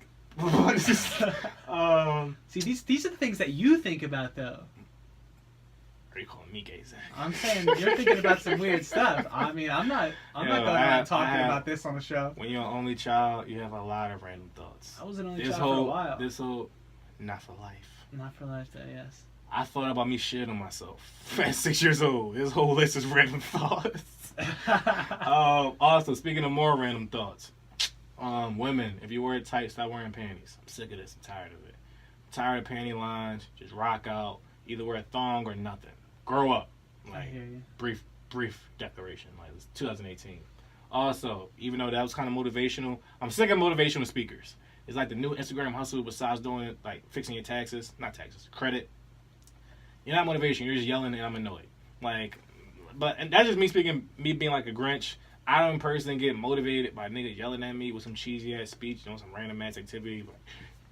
See, these are the things that you think about, though. Are you calling me gay, Zach? I'm saying you're thinking about some weird stuff. I mean, I'm not going around talking about this on the show. When you're an only child, you have a lot of random thoughts. I was an only child for a while. Not for life. Not for life, though, yes. I thought about me shitting on myself at 6 years old. This whole list is random thoughts. Also, speaking of more random thoughts, women, if you wear tight, stop wearing panties. I'm sick of this. I'm tired of it. I'm tired of panty lines. Just rock out. Either wear a thong or nothing. Grow up. I hear you. Brief declaration. Like, it's 2018. Also, even though that was kind of motivational, I'm sick of motivational speakers. It's like the new Instagram hustle besides doing it, like fixing your taxes. Not taxes. Credit. You're not motivation. You're just yelling and I'm annoyed. And that's just me being like a Grinch. I don't personally get motivated by niggas yelling at me with some cheesy ass speech, some random ass activity. But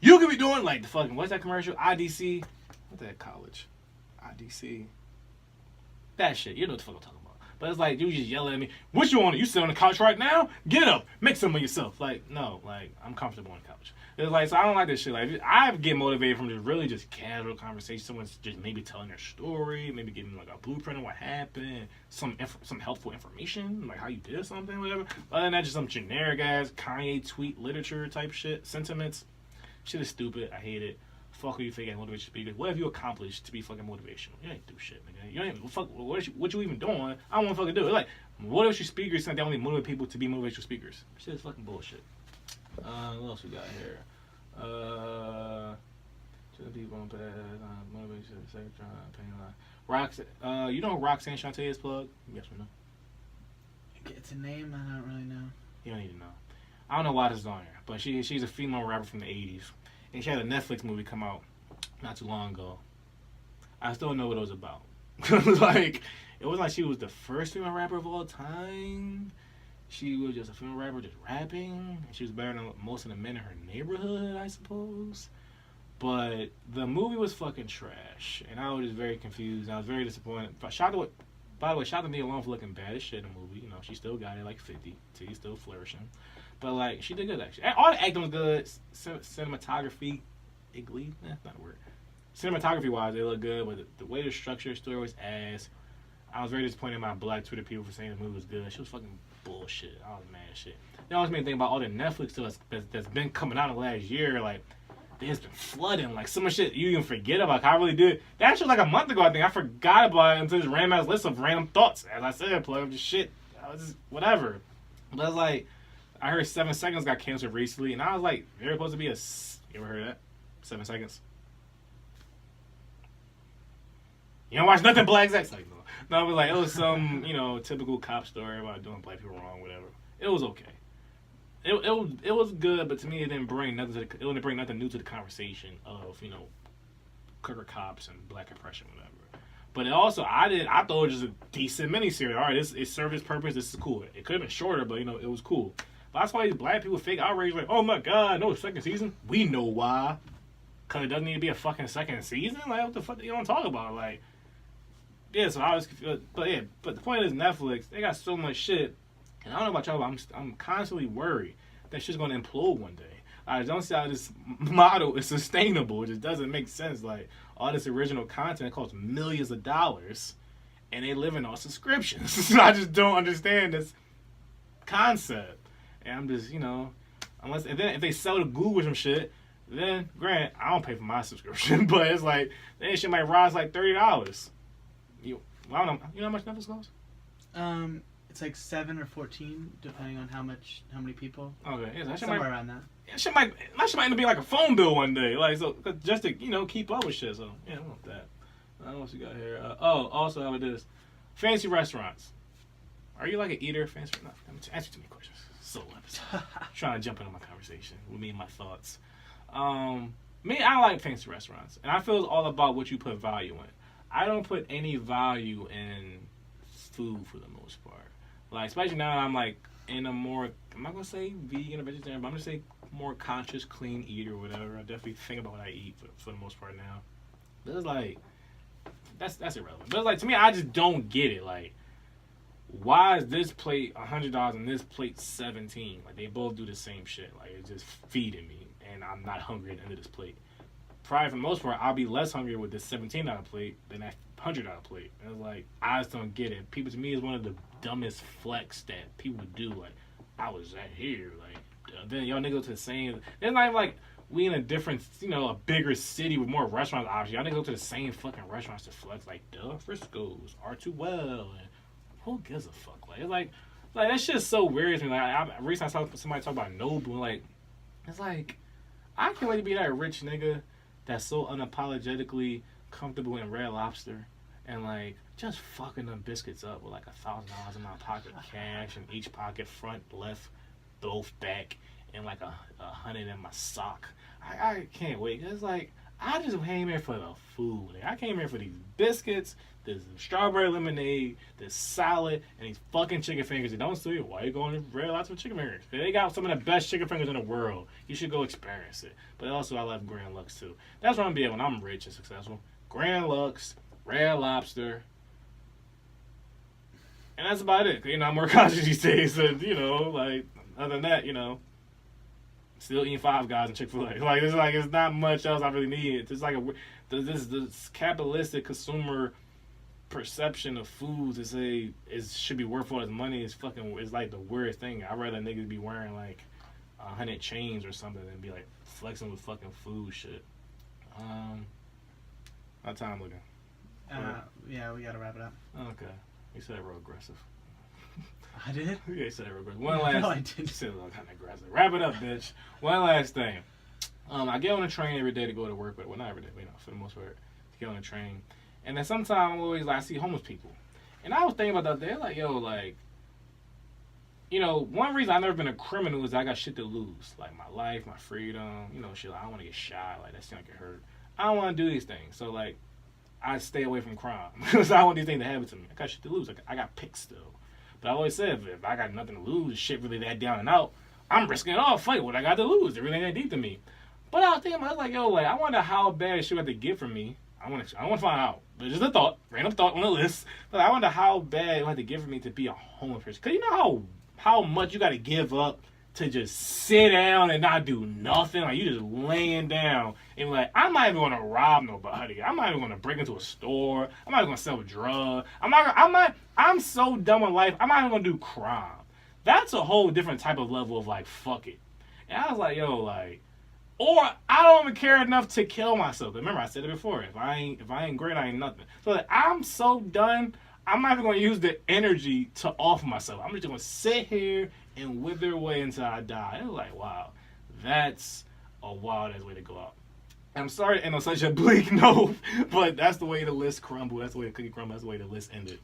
you could be doing like the fucking, what's that commercial? IDC. What's that college? IDC. That shit. You know what the fuck I'm talking about. But it's like, you just yelling at me, what you want? You sit on the couch right now? Get up, make some of yourself. Like, no, like, I'm comfortable on the couch. It's like, so I don't like this shit. Like, I get motivated from just casual conversation. Someone's just maybe telling their story, maybe giving like a blueprint of what happened, some helpful information, like how you did something, whatever. Other than that, just some generic ass Kanye tweet literature type shit, sentiments. Shit is stupid. I hate it. Fuck you fake motivation speakers. What have you accomplished to be fucking motivational? You ain't do shit, nigga. You ain't fuck. What you even doing? I don't want to fucking do it. Like, motivational speakers think they only motivate people to be motivational speakers. Shit is fucking bullshit. What else we got here? People on motivation, pain line. You know who Roxanne Shante is, plug? Yes or no? It's a name I don't really know. You don't need to know. I don't know why this is on here, but she's a female rapper from the 80s. And she had a Netflix movie come out not too long ago. I still don't know what it was about. Like, it wasn't like she was the first female rapper of all time. She was just a female rapper just rapping. She was better than most of the men in her neighborhood, I suppose. But the movie was fucking trash. And I was just very confused. I was very disappointed. By the way, shout out to Nia Long for looking bad as shit in the movie. You know, she still got it like 50. T's still flourishing. But, like, she did good, actually. All the acting was good. Cinematography, that's not a word. Cinematography-wise, they look good, but the way the structure story was ass. I was very disappointed in my black Twitter people for saying the movie was good. She was fucking bullshit. I was mad as shit. That always made me think about all the Netflix stuff that's been coming out in the last year. Like, it's been flooding. Like, so much shit you even forget about. I really did. That shit was like a month ago, I think. I forgot about it until this random ass list of random thoughts. As I said, plug up just shit. I was just, whatever. But it's like, I heard 7 Seconds got canceled recently, and I was like, they're supposed to be you ever heard that? 7 Seconds? You don't watch nothing Black Sex? Like, no, but like, it was some, typical cop story about doing black people wrong, whatever. It was okay. It was good, but to me, it didn't bring nothing new to the conversation of, crooked cops and black oppression, whatever. But it also, I thought it was just a decent miniseries. All right, it served its purpose. This is cool. It could have been shorter, but it was cool. But that's why these black people fake outrage, like, oh my god, no second season. We know why. Because it doesn't need to be a fucking second season. Like, what the fuck you don't talk about? Like, yeah. So I was confused. But the point is, Netflix, they got so much shit, and I don't know about y'all, but I'm constantly worried that shit's gonna implode one day. I don't see how this model is sustainable. It just doesn't make sense. Like, all this original content costs millions of dollars, and they live in on subscriptions. I just don't understand this concept. And I'm just, if they sell to Google or some shit, then, granted, I don't pay for my subscription, but it's like, that shit might rise like $30. I don't know. You know how much Netflix costs? It's like 7 or 14, depending on how many people. Okay, yeah, somewhere around that. That shit might end up being like a phone bill one day, like, so just to keep up with shit. So yeah, I want that. I don't know what you got here. Also how it is, fancy restaurants. Are you like an eater? Fancy? No, answer too many questions. So trying to jump into my conversation with me and my thoughts. Me, I like fancy restaurants, and I feel it's all about what you put value in. I don't put any value in food for the most part. Like, especially now that I'm like in a more, I'm not gonna say vegan or vegetarian, but I'm gonna say more conscious, clean eater or whatever. I definitely think about what I eat for the most part now. But it's like, that's irrelevant. But it's like, to me, I just don't get it. Like, why is this plate $100 and this plate $17? Like, they both do the same shit. Like, it's just feeding me, and I'm not hungry at the end of this plate. Probably for the most part, I'll be less hungry with this $17 plate than that $100 plate. And it's like, I just don't get it. People, to me, is one of the dumbest flex that people do. Like, I was at here. Like, then y'all niggas go to the same. It's not even like we in a different, a bigger city with more restaurants options. Y'all niggas go to the same fucking restaurants to flex. Like, duh, Frisco's, R2 Well, and who gives a fuck? Like, it's like that shit's so weird to me. Like, I recently saw somebody talk about Nobu, and like, it's like, I can't wait to be that rich nigga that's so unapologetically comfortable in Red Lobster and like just fucking them biscuits up with like $1,000 in my pocket cash in each pocket, front, left, both back, and like $100 in my sock. I can't wait. It's like, I just came here for the food. Like, I came here for these biscuits, this strawberry lemonade, this salad, and these fucking chicken fingers. They don't see why you going to Red Lobster for chicken fingers. They got some of the best chicken fingers in the world. You should go experience it. But also, I love Grand Lux too. That's what I'm being when I'm rich and successful. Grand Lux, Red Lobster. And that's about it. You know, I'm more conscious these days. And, you know, like, other than that, you know, still eating Five Guys and Chick-fil-A. Like, it's not much else I really need. It's like this capitalistic consumer perception of foods should be worth all this money is like the weirdest thing. I'd rather niggas be wearing like 100 chains or something than be like flexing with fucking food shit. How time looking? Yeah, we gotta wrap it up. Okay. You said it real aggressive. I did? Yeah, you said it real aggressive. One last No, I didn't. You said it kind of aggressive. Wrap it up, bitch. One last thing. I get on the train every day to go to work, but not every day, you know, for the most part, to get on the train. And then sometimes I'm always like, I see homeless people. And I was thinking about that day, like, yo, like, you know, one reason I've never been a criminal is I got shit to lose. Like my life, my freedom, you know, shit. Like, I don't want to get shot. Like, that shit don't get hurt. I don't want to do these things. So, like, I stay away from crime because I don't want these things to happen to me. I got shit to lose. Like, I got picks still. But I always said, if I got nothing to lose, shit really that down and out, I'm risking it all. Fuck what I got to lose. It really ain't that deep to me. But I was thinking, I was like, yo, like, I wonder how bad shit had to get from me. I want to find out. But just a thought, random thought on the list. But I wonder how bad it had to get for me to be a homeless person. Because you know how much you got to give up to just sit down and not do nothing. Like, you just laying down and like, I'm not even going to rob nobody. I'm not even going to break into a store. I'm not even going to sell drugs. I'm so done with life. I'm not even going to do crime. That's a whole different type of level of like, fuck it. And I was like, yo, like, or I don't even care enough to kill myself. Remember, I said it before. If I ain't great, I ain't nothing. So like, I'm so done. I'm not even going to use the energy to offer myself. I'm just going to sit here and wither away until I die. It was like, wow, that's a wild-ass way to go out. And I'm sorry to end on such a bleak note, but that's the way the list crumbled. That's the way the cookie crumbled. That's the way the list ended.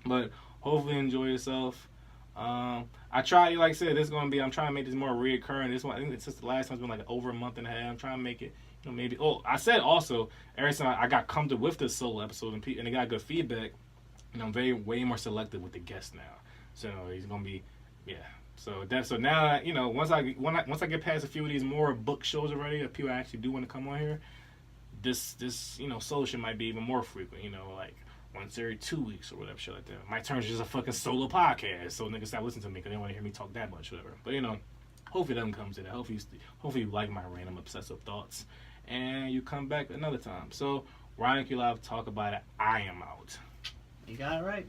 But hopefully enjoy yourself. I try, like I said, I'm trying to make this more reoccurring. This one, I think it's just the last one's been like over a month and a half. I'm trying to make it, you know, maybe. Oh, I said also, every time I got comfortable with this solo episode and it got good feedback, and I'm way more selective with the guests now. So he's gonna be, yeah. So now, you know, once I get past a few of these more book shows already, that people actually do want to come on here, this you know, solo shit might be even more frequent. You know, like once every 2 weeks or whatever shit like that. Might turn to just a fucking solo podcast, so niggas stop listening to me because they don't want to hear me talk that much, whatever. But you know, hopefully it doesn't come to that. Hopefully you like my random obsessive thoughts, and you come back another time. So RightonQuelive, talk about it. I am out. You got it right.